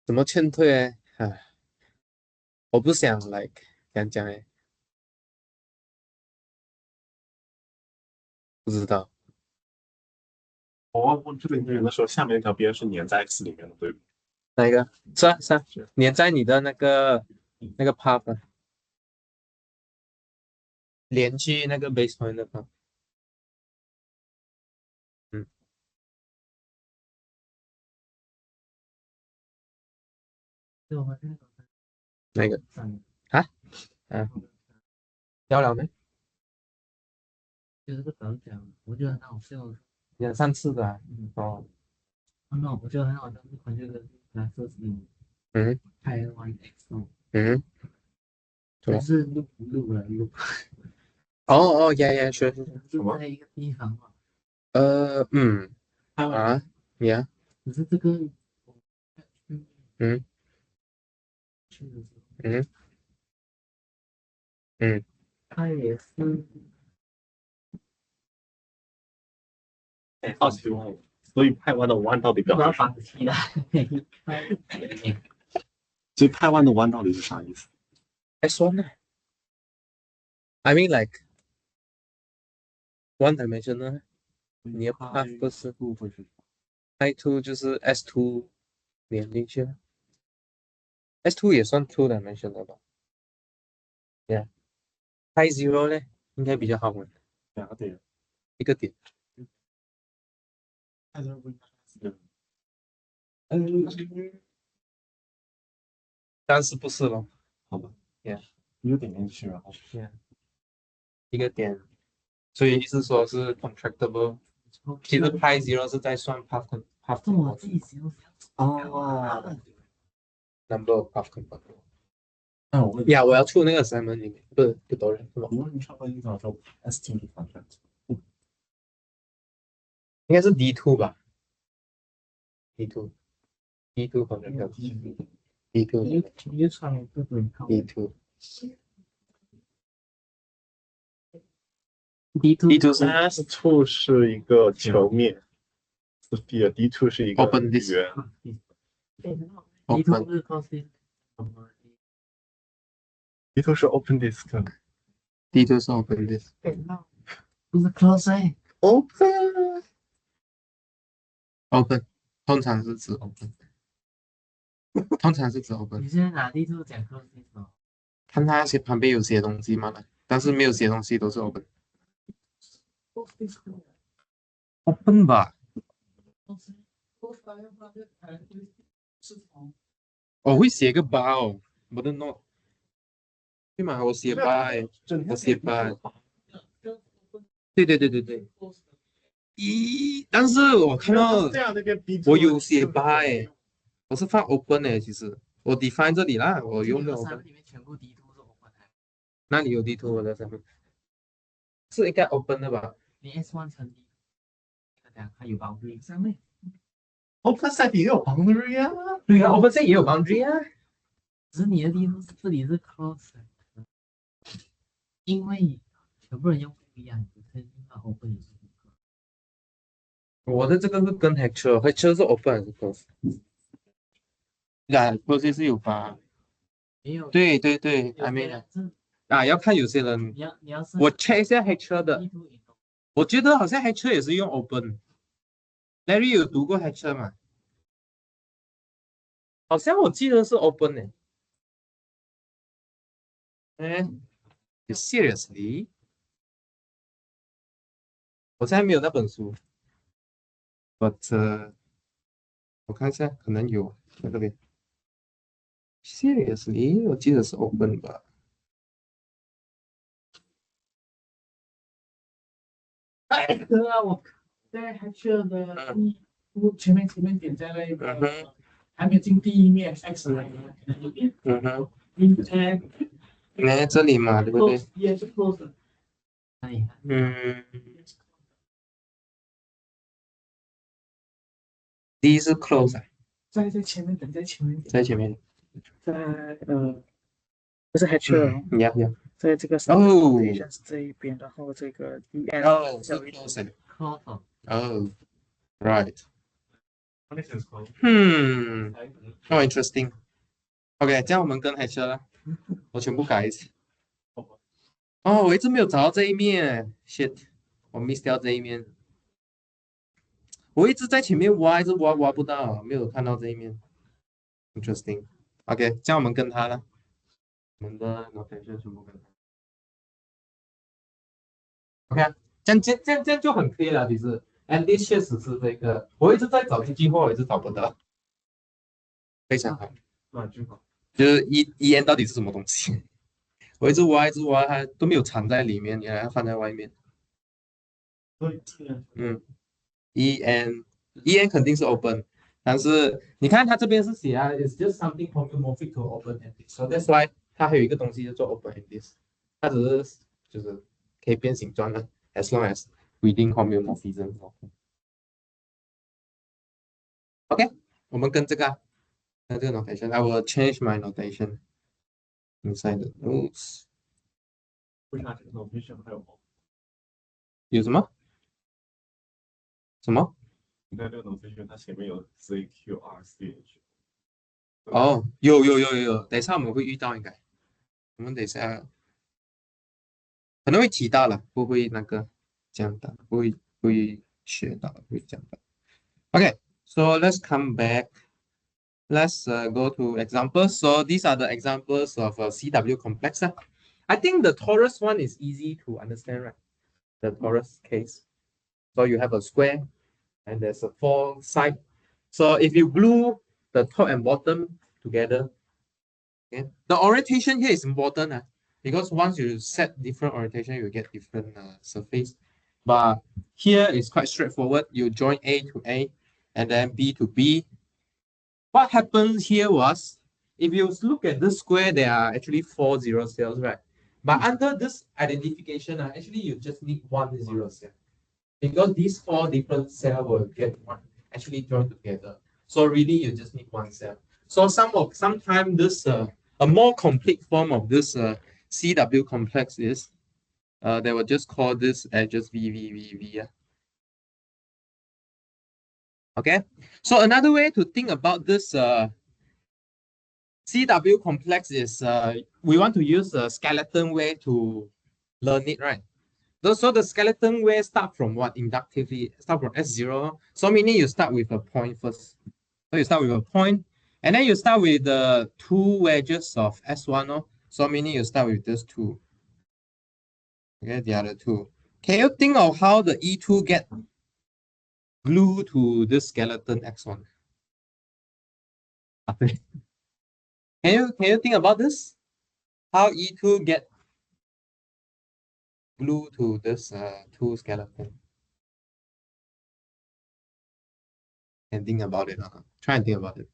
怎么劝退哎？唉，我不想 like 讲讲哎，不知道我问这个人的时候，下面那条边是粘在 X 里面的，对吧？哪一个？是啊是啊，粘在你的那个 path 啊连去那个 base point 的 path。嗯，对，我们这个哪个三啊？啊，要了没？就是个怎么讲，我觉得很好笑。讲3次的啊哦，那我觉得很好笑，是关键的蓝色是嗯台湾 X 哦，嗯，什么？但是录了录，哦哦呀，是是是，就在一个地方嘛。嗯台湾啊呀，可是这个嗯去的时候，嗯嗯，他也是好奇问了，所以派湾的湾到底表不要示什么？绑起来，所以派湾的湾到底是啥意思？S1 呢？I mean like one dimensional，你的 path 不是不会是 I2 就是 S2 连进去了，S2 也算 two dimensional 吧？Yeah，I zero 呢应该比较好玩，两个点，一个点，派湾不应该是4个人。但是不是咯好吧， ？Yeah 一个点进去，然后 yeah，一个点，所以意思说是 contractible。其实 pi zero 是在算 path 这我自 component 己形容哦， number of path component。那我问你，呀，我要出那个 assignment 里面，不多人是吧？你问你上班你早说 ST 的 contract，应该是 D2 吧？D2 contract D2 你就穿一个对抗 D2 D2 是 S2 是一个球面，D2 是一个 open disk 圆。open D2 是 cosine，D2 是 open disk， D2 是 open disk 不是 close open open 通常是指 open， 通常是指 open。你现在拿 D2 讲 cosine 哦，看它旁边有写东西嘛，但是没有写东西都是 open 吧？我会写个 bar 哦，我的 note 对吗？我写 bar，我写 bar，对。但是我看到这样那边 B2 我有写 bar，我是放 open 其实我 define 这里啦，我用的 open，里面全部 D2 是 open 的，那里有 D2 我的上面是应该 open 的吧？你 S1 乘 D，这样它有 boundary 上面， open set 也有 boundary 啊。对啊，open set 也有 boundary 啊。只是你的 D2 这里是 close，因为全部人用不一样，你可以用到 open 也是。我的这个是跟 Hector 是 open 还是 close？啊，close 是有 bar。没有，对有，I mean 这要看有些人，你要是我 check 一下 Hector 的， D2 引动，我觉得好像 Hector 也是用 open。Larry 有读过 Hector 吗？好像我记得是 open 呢。Seriously？我现在没有那本书，but、我看一下，可能有在这边。Seriously？我记得是 open 吧？对啊，我在 Hatcher 的我前面点在那个还没有进第一面 X 来的一面嗯哼， ，and 来这里嘛，对不对？ close 也是 close 的。哎，嗯，D 是 close 啊，在前面，等在前面一点，在前面。在不是 hatcher 哦，呀呀，在这个哦 notations 这一边，然后这个 en 哦，是小于 close 的 close 哦，right， Foundation is close. 哦，interesting。OK，这样我们跟 H 了，我全部改一次。哦，我一直没有找到这一面，shit，我 miss 掉这一面。我一直在前面挖，一直挖不到，没有看到这一面。Interesting。OK，这样我们跟他了，我们的 notation 全部跟他。OK，这样就很 clear 了，其实。And this 确实是这个，我一直在找这句话，我一直找不到。非常好，那句话，就是 EN 到底是什么东西？我一直挖，它都没有藏在里面，你还要放在外面。所以EN 肯定是 open，但是你看它这边是写啊，it's just something homomorphic to open ended，so that's why 它还有一个东西叫做 open ended，它只是就是可以变形状的，as long as within homomorphism。OK， 我们跟这个这个 notation，I will change my notation inside the rules。为啥这个 notation 还有有什么？什么？你看这个 notation 它前面有 CQRCH。哦，有，等一下我们会遇到，应该我们等一下可能会提到了，不会那个这样的，不会学到，会这样的。Okay, so let's come back. Let's go to examples. So these are the examples of CW complex. I think the torus one is easy to understand, right? The torus case. So you have a square and there's a four side. So if you glue the top and bottom together, okay, the orientation here is important because once you set different orientation, you get different surface. But here is quite straightforward. You join A to A and then B to B. What happened here was, if you look at this square, there are actually 4 zero cells, right? But under this identification, actually you just need 1 0 cell. Because these 4 different cells will get one, actually joined together. So really you just need 1 cell. So sometimes this a more complete form of this CW complex is they will just call this just VVVV. Okay, so another way to think about this CW complex is we want to use a skeleton way to learn it, right? So the skeleton way start from what? Inductively start from S0. So meaning you start with a point first. So you start with a point, and then you start with the 2 wedges of S1. So meaning you start with this 2. Okay, the other 2. Can you think of how the E2 get glued to this skeleton X1? Can you think about this? How E2 get glued to this 2 skeleton? Can think about it. Try and think about it.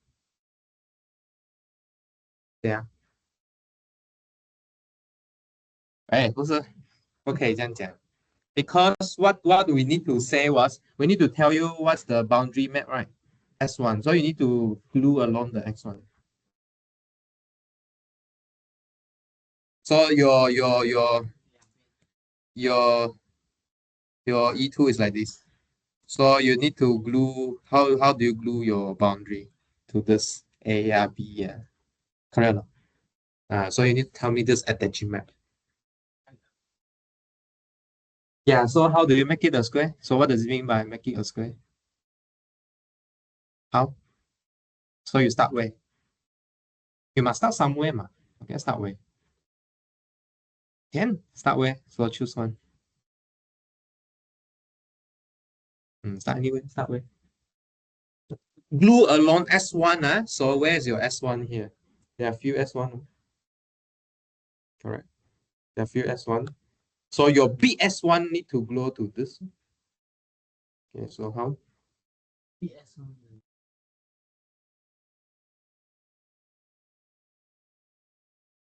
Yeah. 哎，不是，不可以这样讲。Because what we need to say was we need to tell you what's the boundary map, right? S1. So you need to glue along the X1. So your E2 is like this. So you need to glue. How do you glue your boundary to this A, B? Correct. So you need to tell me this attaching map. Yeah, so how do you make it a square? So what does it mean by making a square? How? So you start where? You must start somewhere, ma. Okay, start where? Can start where? So choose one. Start anywhere, start where? Glue along S1, so where is your S1 here? There are few S1. Correct. There are few S1. So your big S1 need to glue to this. Okay, so how? PS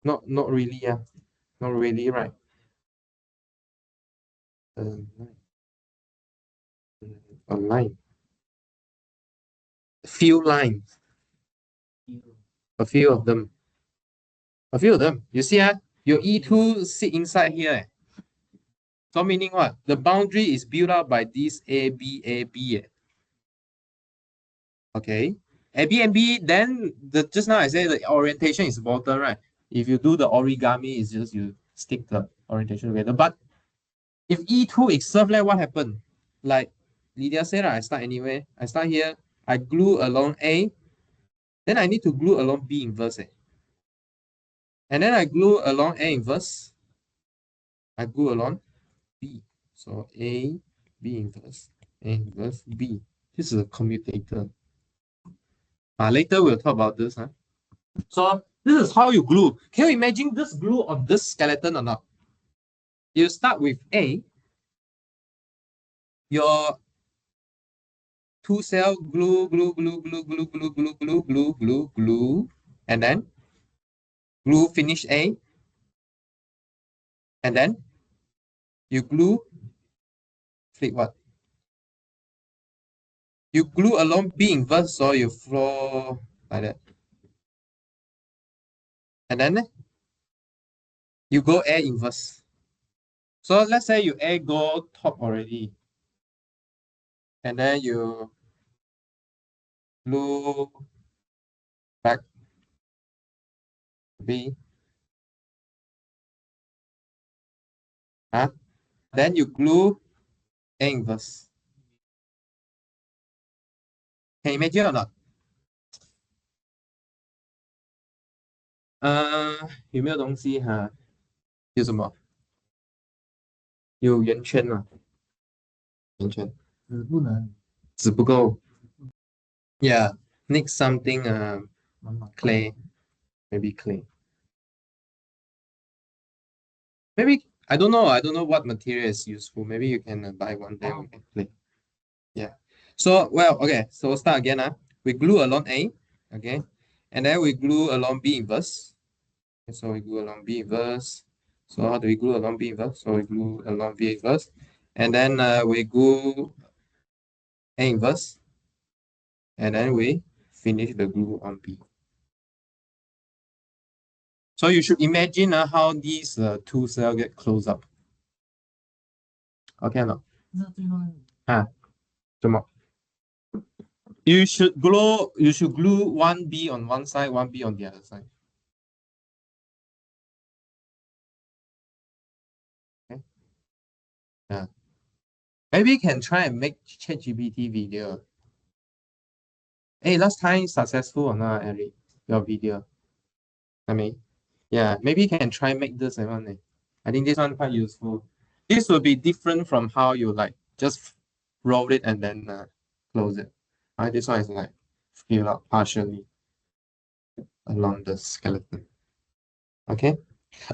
Not really, yeah. Not really, right? A line. Few lines. A few of them. A few of them. You see, your E2 sit inside here. So meaning what? The boundary is built up by this A, B, A, B. Okay. A, B, and B, then just now I said the orientation is border, right? If you do the origami, it's just you stick the orientation together. But if E2 is servlet, what happened? Like Lydia said, I start anywhere. I start here. I glue along A. Then I need to glue along B inverse. And then I glue along A inverse. I glue along B. So A, B inverse, A inverse, B. This is a commutator. Later we'll talk about this. So this is how you glue. Can you imagine this glue on this skeleton or not? You start with A. Your two cell glue, and then glue finish A. And then you glue, flip what? You glue along B inverse, so you flow like that. And then you go A inverse. So let's say you A go top already. And then you glue back B. Then you glue A inverse. Can you imagine or not? 有没有东西哈？有什么？有圆圈吗？圆圈。不能。纸不够。Yeah, need something clay, maybe clay. Maybe I don't know. I don't know what material is useful. Maybe you can buy one day we can play. Yeah. So well, okay. So we'll start again. We glue along A, okay, and then we glue along B inverse. Okay, so we glue along B inverse. So how do we glue along B inverse? So we glue along B inverse, and then we glue A inverse, and then we finish the glue on B. So you should imagine how these two cells get close up. Okay, no? 怎么? You should glue one B on one side, one B on the other side. Okay. Yeah. Maybe you can try and make ChatGPT video. Hey, last time successful or not, Eric? Your video. I mean, yeah, maybe you can try and make this one. I think this one quite useful. This will be different from how you like just roll it and then close it. This one is like fill up partially along the skeleton. Okay.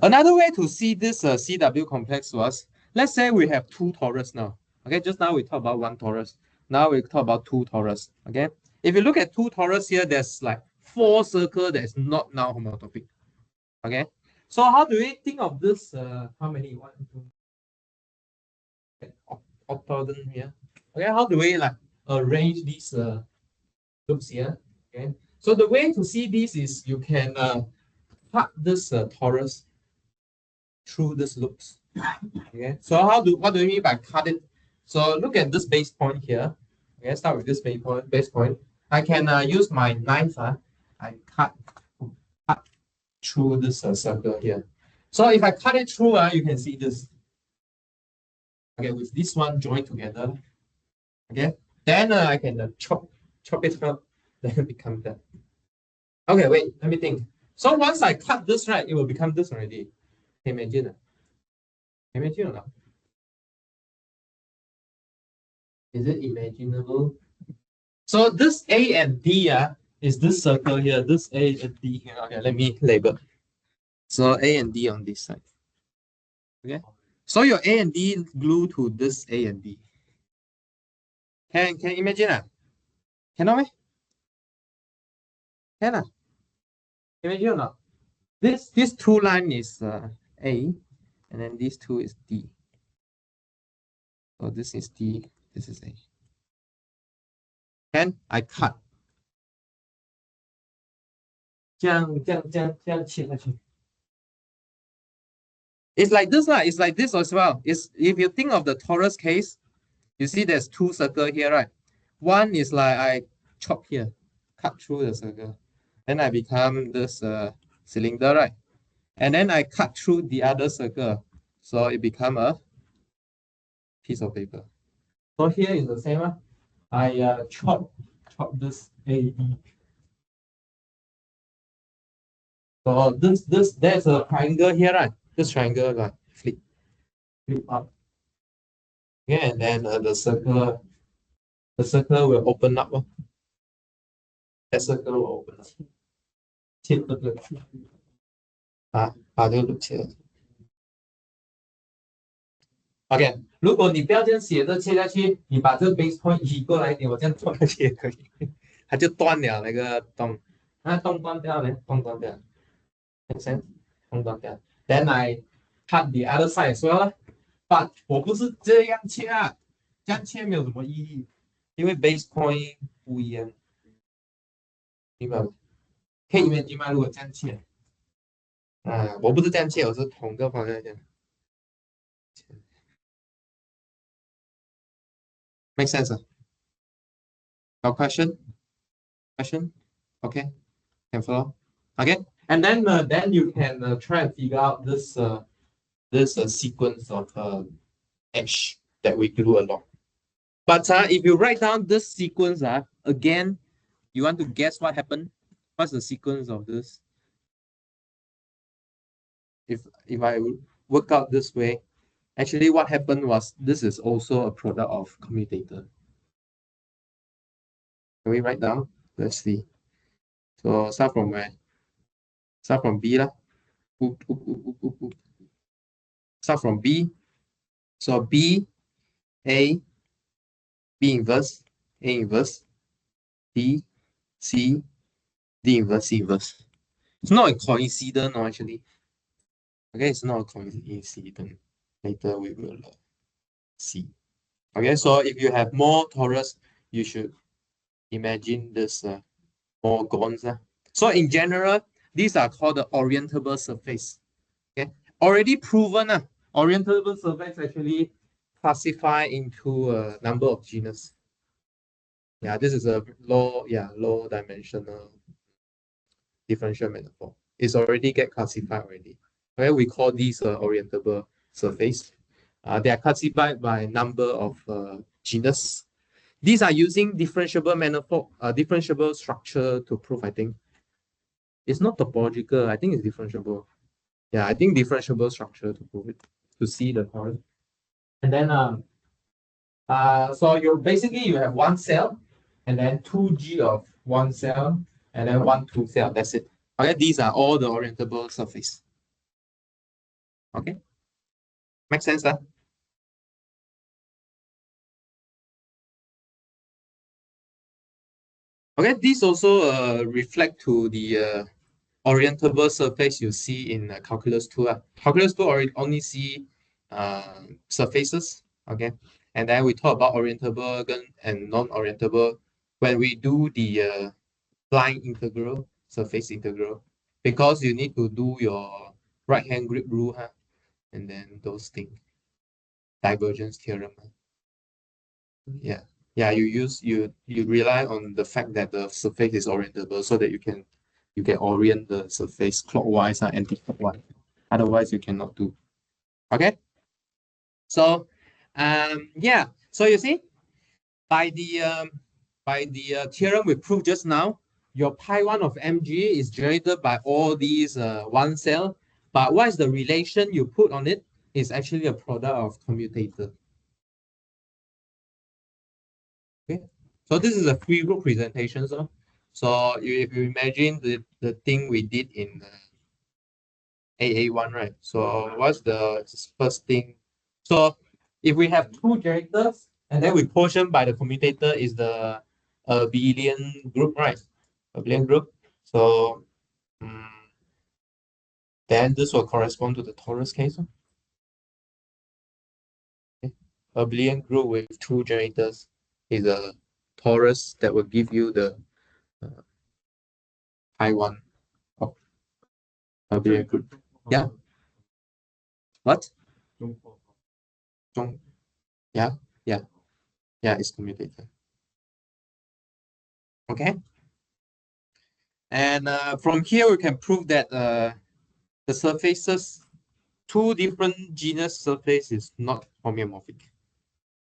Another way to see this CW complex was, let's say we have two torus now. Okay, just now we talked about one torus. Now we talk about two torus. Okay. If you look at two torus here, there's like four circles that is not now homotopy. Okay. So how do we think of this? How many? One, two. Octagon here. Okay. How do we like arrange these loops here? Okay. So the way to see this is you can cut this torus through this loops. Okay. So what do we mean by cut it? So look at this base point here. Okay. Start with this base point. I can use my knife. I cut through this circle here. So if I cut it through, you can see this. Okay, with this one joined together. Okay, then I can chop it up, then become that. Okay, wait, let me think. So once I cut this, right, it will become this already. Can you imagine? Imagine or not? Is it imaginable? So this A and D is this circle here, this A and D here. Okay, let me label. So A and D on this side. Okay. So your A and D glue to this A and D. Can you imagine? Cannot? Can? Imagine or not? This two line is A, and then these two is D. So this is D, this is A. Then I cut. 这样切下去。It's like this lah. It's like this as well. It's if you think of the torus case, you see there's two circles here, right? One is like I chop here, cut through the circle. Then I become this cylinder, right? And then I cut through the other circle. So it become a piece of paper. So here is the same. I chop this AE. So there's a triangle here, right? This triangle like flip up. Yeah, and then the circle will open up. That circle will open up. 切这个把这个切了。OK， 如果你不要这样写着切下去，你把这个 base point 移过来一点，我这样断下去也可以，它就断了那个洞，那洞断掉了，洞断掉了 ，make sense？ 洞断掉 ，then I cut the other side as well， but 我不是这样切啊，这样切没有什么意义，因为 base point 不一样，明白吗？可以明白吗？如果这样切，我不是这样切，我是同个方向这样。Make sense? No question? Question? Okay. Can follow? Okay. And then you can try and figure out this sequence of edge that we glue along. But if you write down this sequence, again, you want to guess what happened? What's the sequence of this? If I work out this way, actually what happened was this is also a product of commutator. Can we write down? Let's see. So start from where? Start from B lah. Start from B. So B, A, B inverse, A inverse, D, C, D inverse, C inverse. It's not a coincidence, no, actually. Okay, it's not a coincidence. Later we will see. Okay, so if you have more torus, you should imagine this more gons. So in general, these are called the orientable surface. Okay, already proven. Orientable surface actually classify into a number of genus. Yeah, this is a low dimensional differential manifold. It's already get classified already. Okay, we call these orientable surface. They are classified by number of genus. These are using differentiable manifold, differentiable structure to prove, I think. It's not topological, I think it's differentiable. Yeah, I think differentiable structure to prove it, to see the torus. And then, so you have one cell, and then 2G of one cell, and then 1, 2 cell, that's it. Okay, these are all the orientable surface. Okay, make sense, huh? Okay, this also reflect to the orientable surface you see in calculus 2. Calculus 2 only see surfaces, okay? And then we talk about orientable and non-orientable when we do the line integral, surface integral, because you need to do your right-hand grip rule, and then those things, divergence theorem. Yeah. Yeah, you rely on the fact that the surface is orientable so that you can orient the surface clockwise or anti-clockwise. Otherwise, you cannot do. Okay. So, yeah. So you see, by the theorem we proved just now, your pi 1 of mg is generated by all these one cell. But what is the relation you put on it? Is actually a product of commutator. Okay. So this is a free group presentation. So if you imagine the thing we did in AA1, right? So what's the first thing? So if we have two generators and then we portion by the commutator is the abelian group, right? Abelian group. So then this will correspond to the torus case. Okay. Abelian group with two generators is a torus that will give you the pi one of abelian group. Yeah. What? Yeah, yeah, yeah, it's commutator. Okay. And from here we can prove that the surfaces, two different genus surface is not homeomorphic.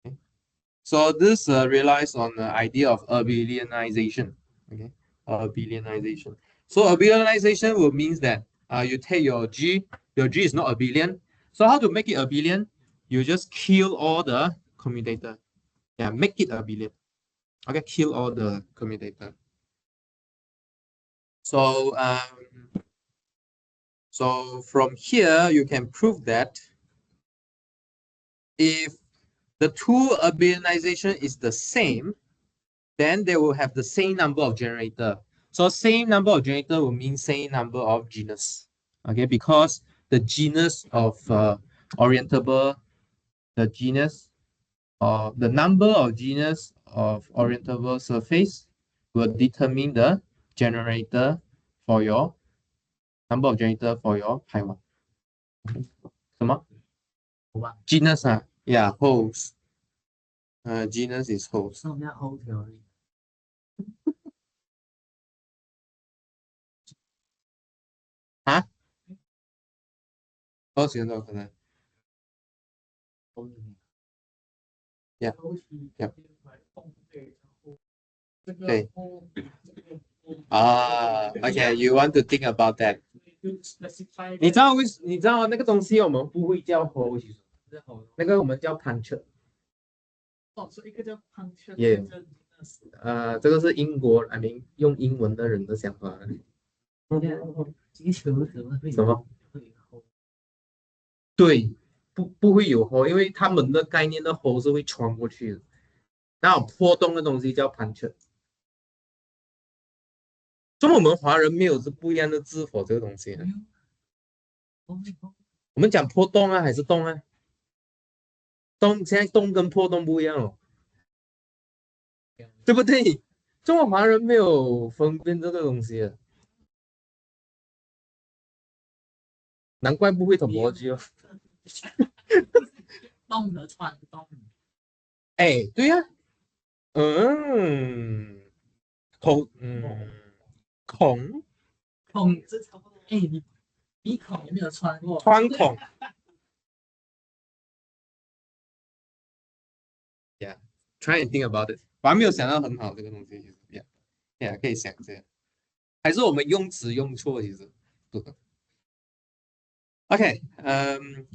Okay. So this relies on the idea of abelianization. Okay, abelianization. So abelianization will means that you take your G is not abelian. So how to make it abelian? You just kill all the commutator. Yeah, make it abelian. Okay, kill all the commutator. So so from here you can prove that if the two abelianization is the same, then they will have the same number of generator. So same number of generator will mean same number of genus. Okay, because the genus of orientable, the genus or the number of genus of orientable surface will determine the generator for your number of generator for your pi one. 什么 genus 啊 yeah, holes. Genus is holes. 上面 whole theory。啊？holes 有没有可能？ Yeah. Yep. 对。Okay, you want to think about that. 你知道那个东西我们不会叫 hole， 其实那个我们叫 puncture。哦，所以一个叫 puncture， Yeah. 一个叫 genus。这个是英国，I mean 用英文的人的想法。击球怎么会什么？会有 hole？ 对，不会有 hole， 因为他们的概念的 hole 是会穿过去的。那种破洞的东西叫 puncture。中我们华人没有是不一样的字否这个东西。我们讲破洞啊，还是洞啊？洞现在洞跟破洞不一样哦，对不对？中国华人没有分辨这个东西的，难怪不会 topology 哦。洞和穿洞。哎，对呀、孔这差不多。哎，你孔有没有穿过？穿孔。Yeah, try and think about it。我还没有想到很好这个东西，其实 yeah， 可以想这样，还是我们用词用错，其实。Okay,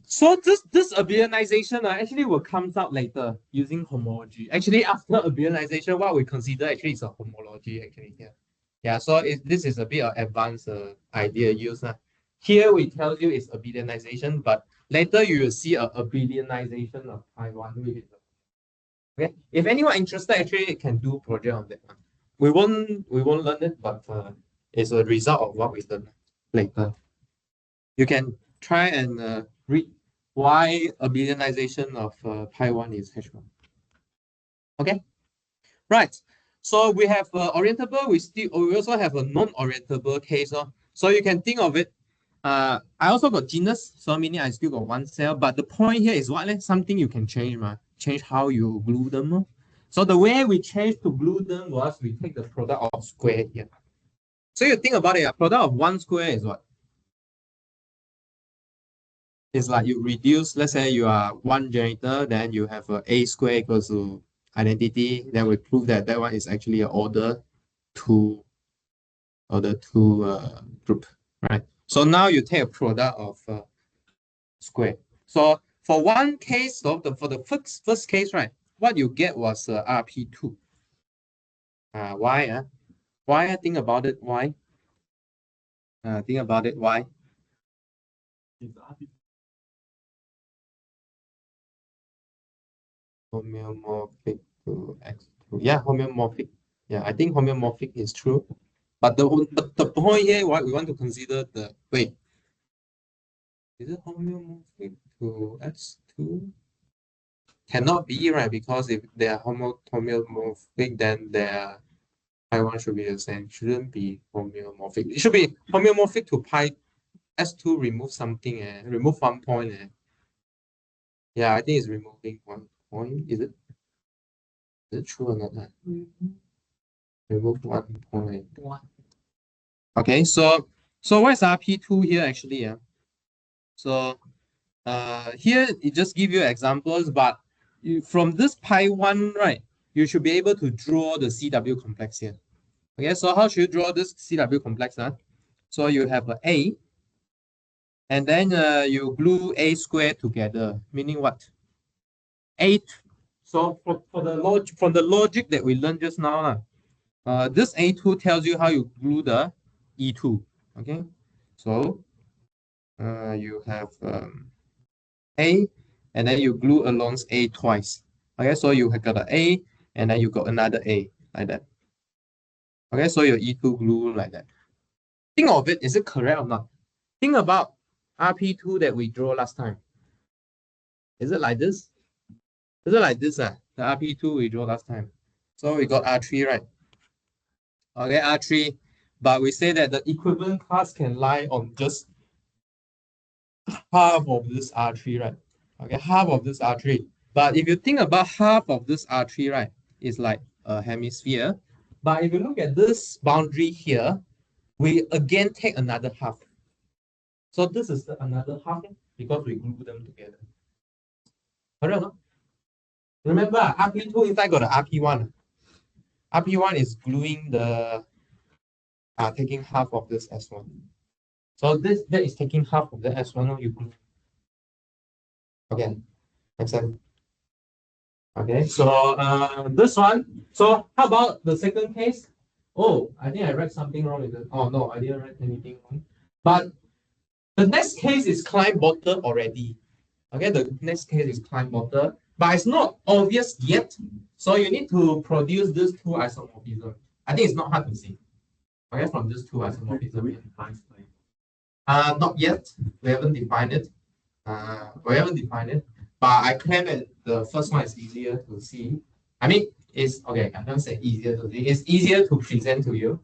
so this abelianization actually will comes out later using homology. Actually, after abelianization, what we consider actually is a homology actually here. Yeah, so this is a bit of advanced idea used. Here we tell you it's abelianization, but later you will see a abelianization of pi one. Okay, if anyone interested, actually can do project on that. We won't learn it, but it's a result of what we learn later. You can try and read why abelianization of pi one is H1. Okay, right. So we have orientable. We also have a non-orientable case. So you can think of it. I also got genus, so meaning I still got one cell. But the point here is what? Something you can change, change how you glue them. So the way we change to glue them was we take the product of square here. So you think about it. A product of one square is what? It's like you reduce, let's say you are one generator, then you have a square equals to identity. Then we prove that that one is actually an order two group, right? So now you take a product of square. So for one case, for the first case, right, what you get was RP2. Why? Why? Think about it. Why? Think about it. Why? Homeomorphic to X2. Yeah, homeomorphic. Yeah, I think homeomorphic is true. But the point here, what we want to consider the wait. Is it homeomorphic to S2? Cannot be, right? Because if they are homeomorphic, then their pi1 should be the same. Shouldn't be homeomorphic. It should be homeomorphic to pi S2 remove something and remove 1 point. Yeah, I think it's removing 1 point. Is it true or not? Remove 1 point. Okay, so what is RP2 here actually? Yeah. So here it just give you examples, but from this pi1, right, you should be able to draw the CW complex here. Okay, so how should you draw this CW complex? So you have A, and then you glue A squared together, meaning what? So from the logic that we learned just now, this A2 tells you how you glue the E2. Okay, so you have A, and then you glue along A twice. Okay, so you have got an A, and then you got another A, like that. Okay, so your E2 glue like that. Think of it, is it correct or not? Think about RP2 that we drew last time. Is it like this? Is it like this? The RP2 we drew last time. So we got R3, right? Okay, R3, but we say that the equivalent class can lie on just half of this R3, right? Okay, half of this R3. But if you think about half of this R3, right, it's like a hemisphere. But if you look at this boundary here, we again take another half. So this is another half because we glue them together. Correct or not? Remember, RP2 inside got the RP1. RP1 is gluing the taking half of this S1. So that is taking half of the S1 you glue. Okay, makes sense. Okay, so this one. So how about the second case? Oh, I think I read something wrong with it. Oh no, I didn't write anything wrong. But the next case is climb bottom already. Okay, the next case is climb bottom, but it's not obvious yet. So you need to produce these two isomorphisms. I think it's not hard to see. Okay, from these two isomorphisms. Not yet. We haven't defined it. But I claim that the first one is easier to see. I mean, it's okay. I don't say easier to see. It's easier to present to you.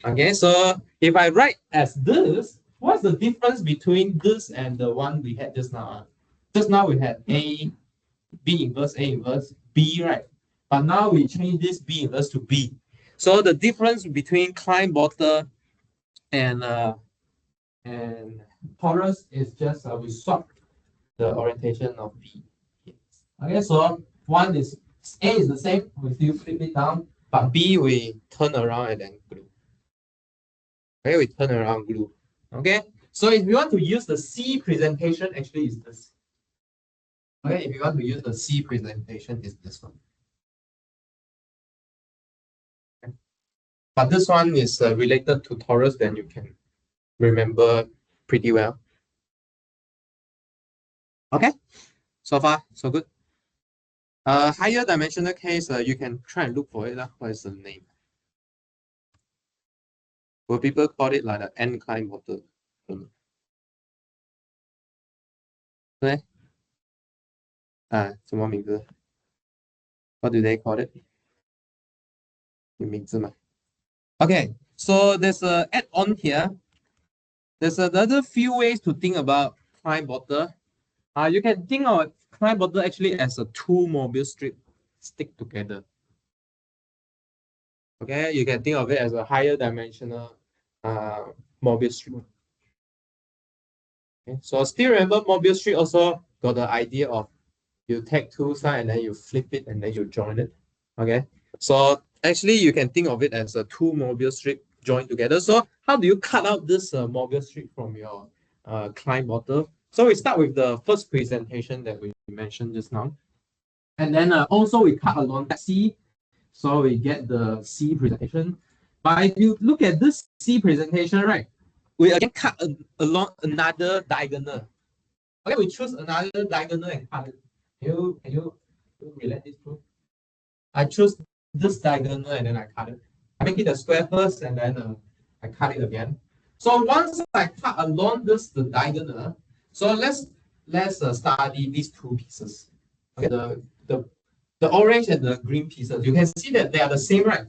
Okay, so if I write as this, what's the difference between this and the one we had just now? Just now we had A, B inverse, A inverse, B, right? But now we change this B inverse to B. So the difference between climb bottom and torus is just we swap the orientation of B. Okay, so one is A is the same, we still flip it down, but B we turn around and then glue. Okay, we turn around glue. Okay, so if you want to use the C presentation, actually is this. Okay, if you want to use the C presentation, is this one. Okay. But this one is related to torus, then you can remember pretty well. Okay, so far so good. Higher dimensional case, you can try and look for it. What is the name? Will people call it like the N climb bottom? Okay. 什么名字 ？What do they call it? 有名字吗？ Okay, so there's a add-on here. There's another few ways to think about climb bottom. You can think of climb bottom actually as a two Mobius strip stick together. Okay, you can think of it as a higher dimensional Mobius strip. Okay, so still remember Mobius strip also got the idea of you take two sides and then you flip it and then you join it. Okay, so actually you can think of it as a two Mobius strip joined together. So how do you cut out this Mobius strip from your climb bottom? So we start with the first presentation that we mentioned just now. And then also we cut along C. So we get the C presentation. But if you look at this C presentation, right, we again cut along another diagonal. Okay, we choose another diagonal and cut it. Can you relate this to? I choose this diagonal and then I cut it. I make it a square first and then I cut it again. So once I cut along the diagonal, So let's study these two pieces. Okay, the orange and the green pieces. You can see that they are the same, right?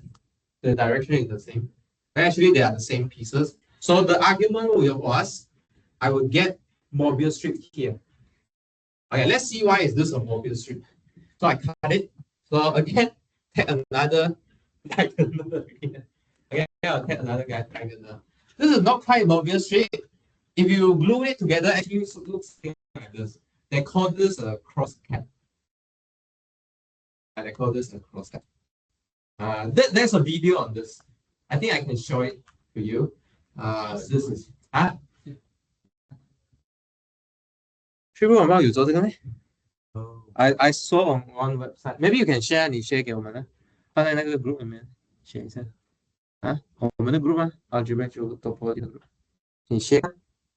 The direction is the same. Actually, they are the same pieces. So the argument was, I will get Mobius strip here. Okay, let's see why is this a Mobius strip. So I cut it. So again, take another diagonal again. Okay, I'll take another diagonal. This is not quite Mobius strip. If you glue it together, actually it looks like this. They call this a cross cut. They call this a cross cut. There's a video on this. I think I can show it to you. This is Triple 网报有做这个咩？ I saw on one website. Maybe you can share. 你 share 给我们呢，放在那个 group 里面 share 一下。我们的 group 啊 Algebraic Topology 的 group。你 share.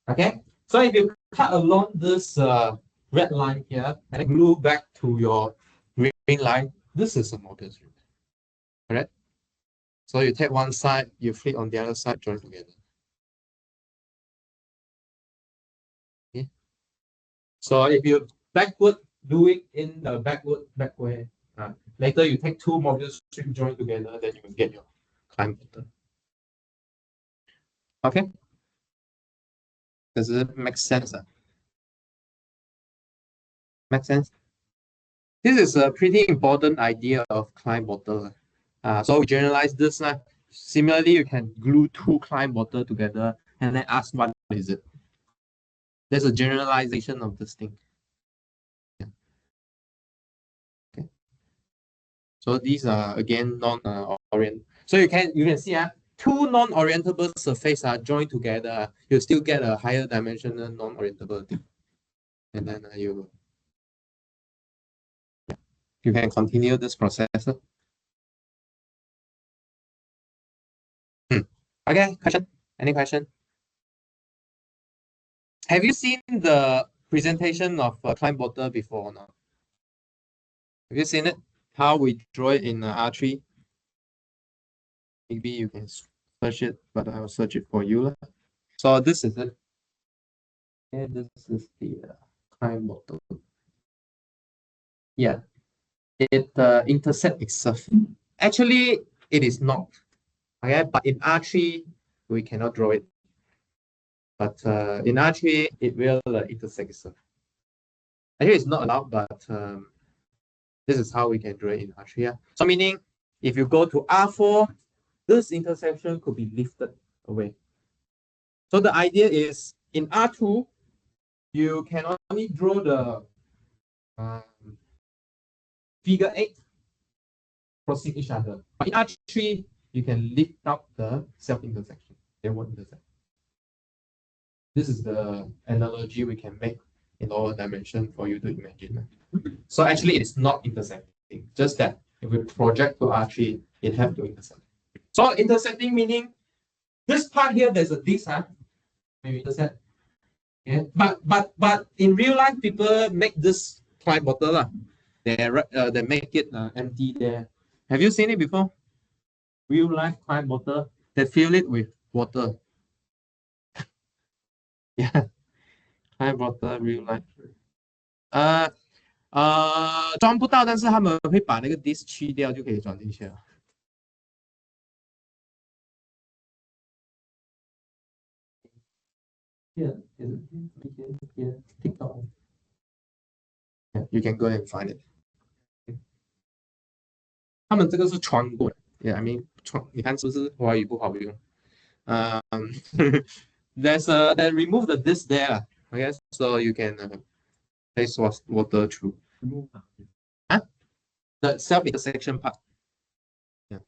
Okay. So if you cut along this red line here and then glue back to your green line, this is a Mobius strip. Correct? So you take one side, you flip on the other side, join together. Okay. So if you backward do it in the back way, later you take two Mobius strips join together, then you will get your climb button. Okay. Does it make sense? Make sense? This is a pretty important idea of climb bottle. So we generalize this. Similarly, you can glue two climb bottle together and then ask what is it. There's a generalization of this thing. Yeah. Okay. So these are again non-orient. So you can see two non-orientable surfaces are joined together. You still get a higher dimensional non-orientability, and then you can continue this process. Okay, question? Any question? Have you seen the presentation of climb bottle before or not? Have you seen it? How we draw it in R3? Maybe you can search it, but I will search it for you. So this is it. Okay, this is the climb bottle. Yeah, it intersects itself. Actually, it is not. Okay, but in R3, we cannot draw it. But in R3, it will intersect itself. Actually, it's not allowed, but this is how we can draw it in R3. Yeah? So meaning, if you go to R4, this intersection could be lifted away. So the idea is, in R2, you can only draw the figure 8 crossing each other. But in R3, you can lift up the self-intersection. They won't intersect. This is the analogy we can make in lower dimension for you to imagine. So actually, it's not intersecting. Just that if we project to R3, it have to intersect. So intersecting meaning this part here, there's a disk, maybe intersect. Yeah. But in real life, people make this climb bottle. They make it empty there. Have you seen it before? Real life climb bottle, they fill it with water. Yeah, climb bottle real life. 装不到，但是他们会把那个 disk 去掉，就可以装进去了。Yeah, TikTok. Yeah, you can go and find it. 他们这个是穿过的 ，Yeah, I mean 你看是不是华语不好用？Then remove the disk there, okay? So you can place water through. Remove the self intersection part. Yeah.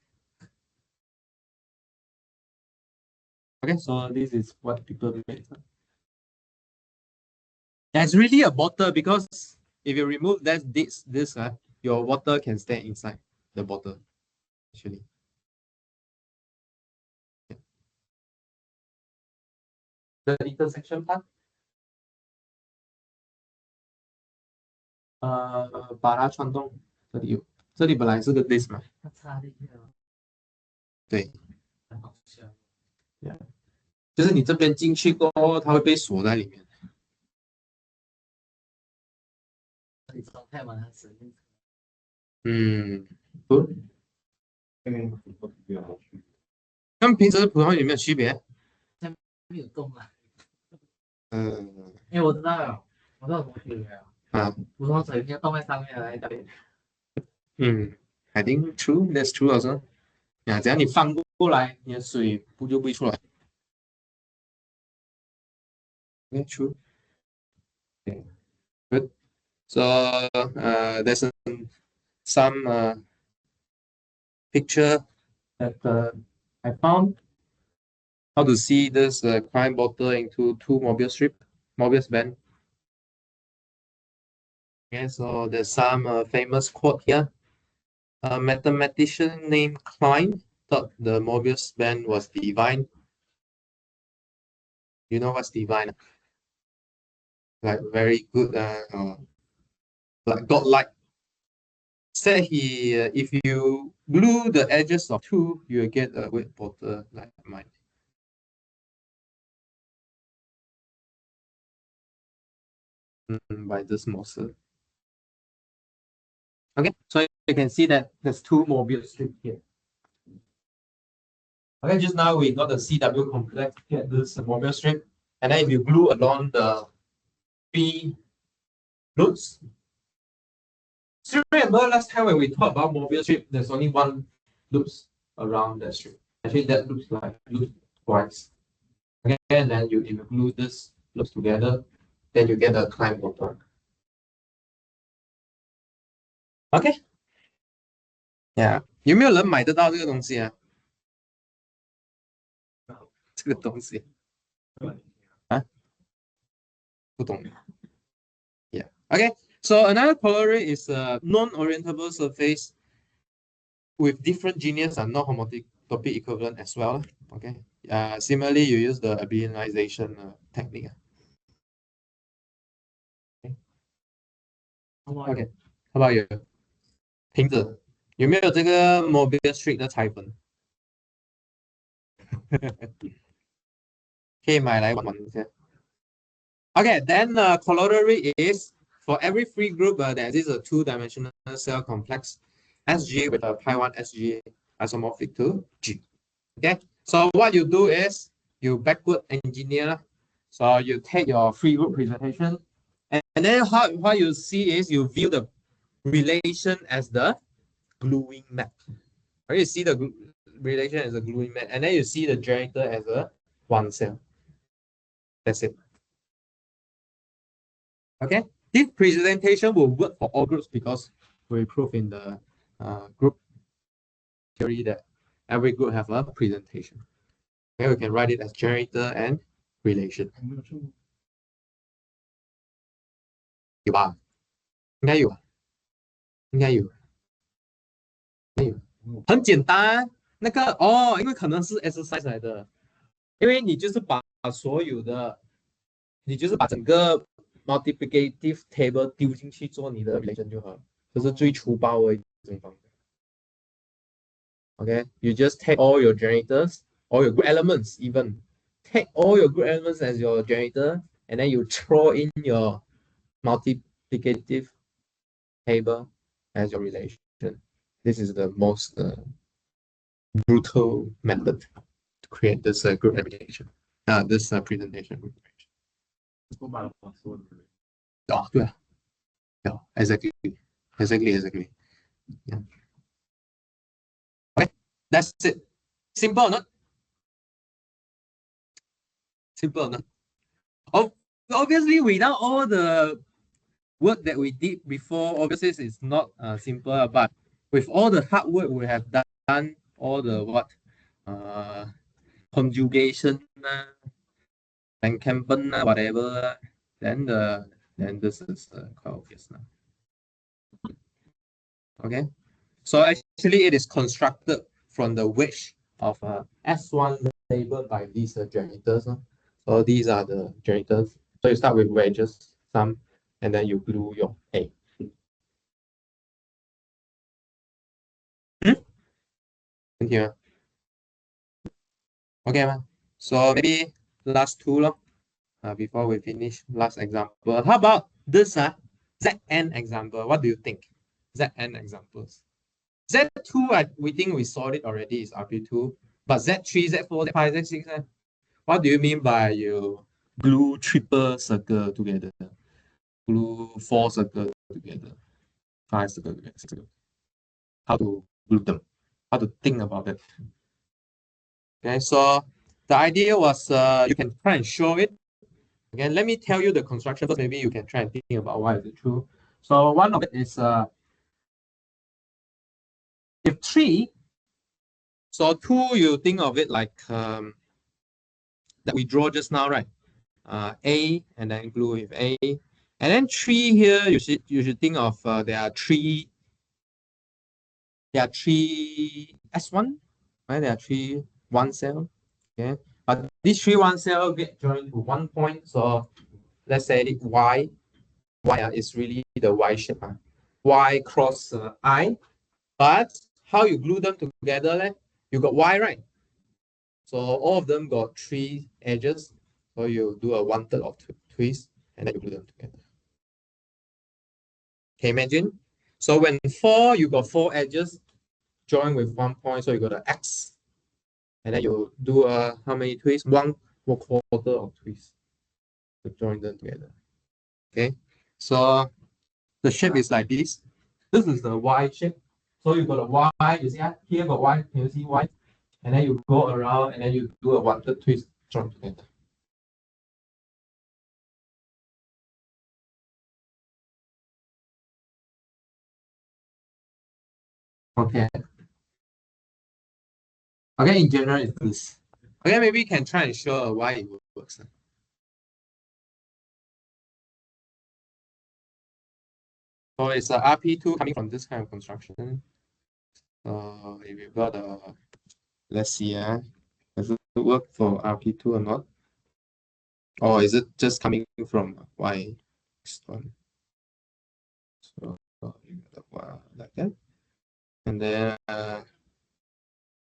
Okay, so this is what people make. It's really a bottle because if you remove this, your water can stay inside the bottle. Actually. Yeah. The intersection part. 把它穿洞，这里本来是个 disk 嘛，它插进去了，对，好像，就是你这边进去过后，它会被锁在里面。你状态嘛，它声音good。跟平时普通语有没有区别？没有动啊。嗯我知道了，我知道怎么区别了。啊普通水平动在上面来的。I think true, that's true also。啊，只要你翻过来，你的水就不会出来。Yeah, true. Okay, good. So there's some picture that I found how to see this crime bottle into two Mobius band. Okay, so there's some famous quote here. A mathematician named Klein thought the Mobius band was divine. You know what's divine? Like very good, like godlike. Said if you glue the edges of two, you'll get a weight bottle like mine. By this Moser. Okay, so you can see that there's two Mobius strips here. Okay, just now we got the CW complex here, this Mobius strip, and then if you glue along the three loops. Still remember last time when we talked about Mobius strip, there's only one loops around that strip. Actually, that looks like loop twice. Okay, and then if you glue this loops together, then you get a climb bottom. OK， 有没有人买得到这个东西啊？这个东西啊，不懂。Yeah. Okay. So another corollary is a non-orientable surface with different genius and non-homotopy equivalent as well. Okay. Similarly, you use the abelianization technique. Okay. How about you? 瓶子有没有这个 Mobius strip 的拆分？可以买来玩一下。Okay, then corollary is for every free group, there is a two-dimensional cell complex SG with a pi 1 SG isomorphic to G. Okay, so what you do is you backward engineer. So you take your free group presentation, and then what you see is you view the relation as the gluing map. Or you see the relation as a gluing map, and then you see the generator as a one cell. That's it. Okay, this presentation will work for all groups because we prove in the group theory that every group have a presentation. Okay, we can write it as generator and relation. 有吧？应该有，应该有，很简单。那个因为可能是 exercise 来的，因为你就是把所有的，你就是把整个 multiplicative table 丢进去做你的 relation 就好，这是最粗暴的一种方法。Okay, you just take all your generators, all your group elements, even take all your group elements as your generator, and then you throw in your multiplicative table as your relation. This is the most brutal method to create this group representation. This presentation group representation. 对啊，exactly. Yeah. Okay, that's it. Simple or not? Simple or not? Obviously, without all the work that we did before, obviously it's not simple, but with all the hard work we have done, all the conjugation, encampment, whatever, then this is quite obvious now. Okay, so actually it is constructed from the wedge of S1 labeled by these generators. So these are the generators. So you start with wedges, some, and then you glue your A. Continue. Okay, man. So maybe last two before we finish. Last example. How about this? Zn example, what do you think? Zn examples. Z2, we think we solved it already, is RP2. But Z3, Z4, Z5, Z6, what do you mean by you glue triple circle together? Glue 4 circles together, 5 circles together, 6 circles. How to glue them? How to think about it? Okay, so the idea was you can try and show it. Again, let me tell you the construction first. Maybe you can try and think about why is it true. So one of it is if 3, so 2, you think of it like that we draw just now, right? A and then glue with A. And then 3 here, you should think of there are three S1, right? There are 3 1 cell. Okay. But these 3 1 cell get joined to 1 point. So let's say Y is really the Y shape. Y cross I. But how you glue them together? Like, you got Y, right? So all of them got 3 edges. So you do a 1/3 of twist and then you glue them together. Can you imagine? So when 4, you got 4 edges joined with 1 point. So you got an X. And then you do how many twists? 1/4 of twist to join them together. Okay. So the shape is like this. This is the Y shape. So you got a Y, you see here got Y, can you see Y? And then you go around and then you do a 1/3 twist, join together. Okay. Okay, in general it's this. Okay, maybe you can try and show why it works. So it's a RP2 coming from this kind of construction. So if you've got a, let's see, does it work for RP2 or not? Or is it just coming from Y one? So like that. And then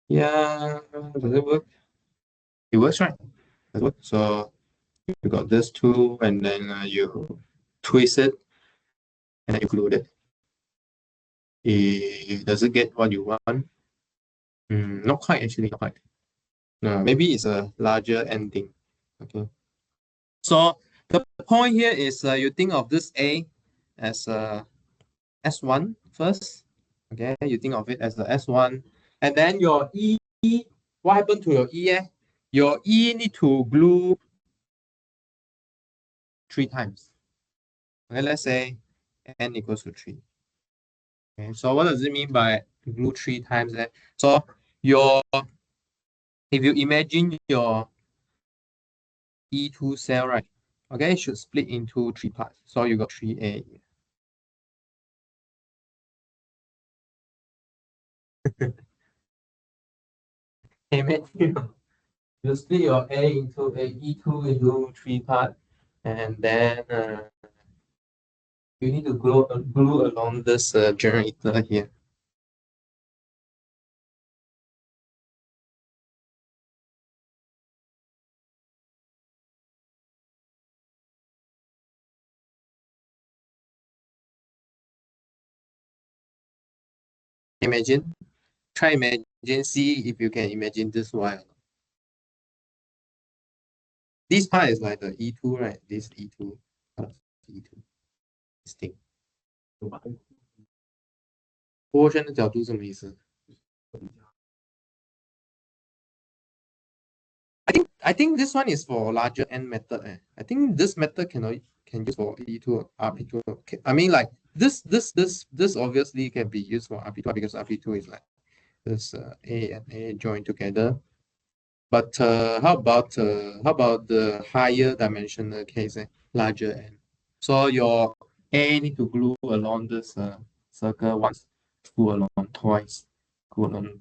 yeah, does it work? It works, right? Does it work? So you got this two, and then you twist it, and then you glue it. Does it get what you want? Not quite, actually, not quite. No, maybe it's a larger ending. Okay. So the point here is you think of this A as S1 first. Okay, you think of it as the S1, and then your E. What happened to your E? Your E need to glue 3 times. Okay, let's say N equals to 3. Okay, so what does it mean by glue 3 times? So if you imagine your E2 cell, right? Okay, it should split into 3 parts. So you got 3A. Imagine you split your A into a E2 into 3 parts, and then you need to glue along this generator here. Imagine, try imagine, see if you can imagine this one. This part is like the E2, right? This E2, E2, this thing. 涡旋的角度什么意思？ I think this one is for larger N method. I think this method can use for E2 or RP2. Okay. I mean, like this obviously can be used for RP2 because RP2 is like this A and A joined together. But how about the higher dimensional case, larger N? So your A need to glue along this circle once, glue along twice, glue along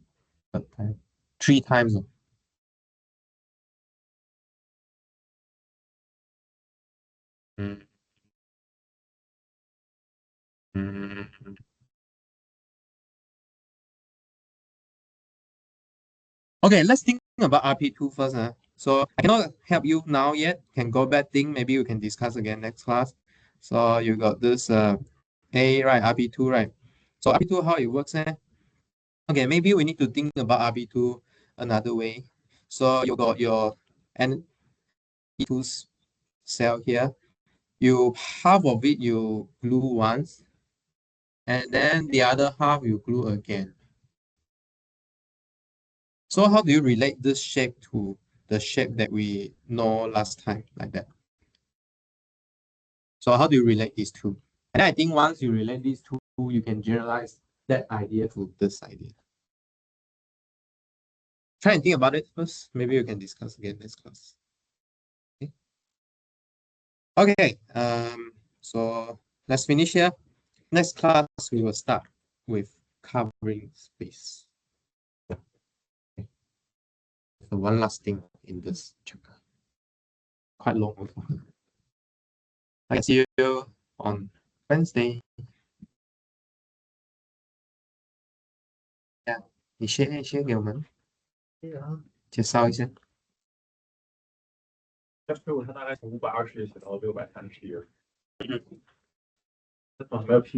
3 times. Mm. Mm. Okay, let's think about RP2 first. So I cannot help you now yet. Can go back think. Maybe we can discuss again next class. So you got this A, right? RB2, right? So RB2, how it works, Okay, maybe we need to think about RB2 another way. So you got your N2 cell here. You half of it you glue once, and then the other half you glue again. So how do you relate this shape to the shape that we know last time, like that? So how do you relate these two? And I think once you relate these two, you can generalize that idea to this idea. Try and think about it first. Maybe you can discuss again next class. Okay. So let's finish here. Next class we will start with covering space. So one last thing in this chapter. Quite long also. I see you on Wednesday. Yeah. 你 share 给我们，介绍一下。这推文它大概从520页写到631页，这种还没有拼。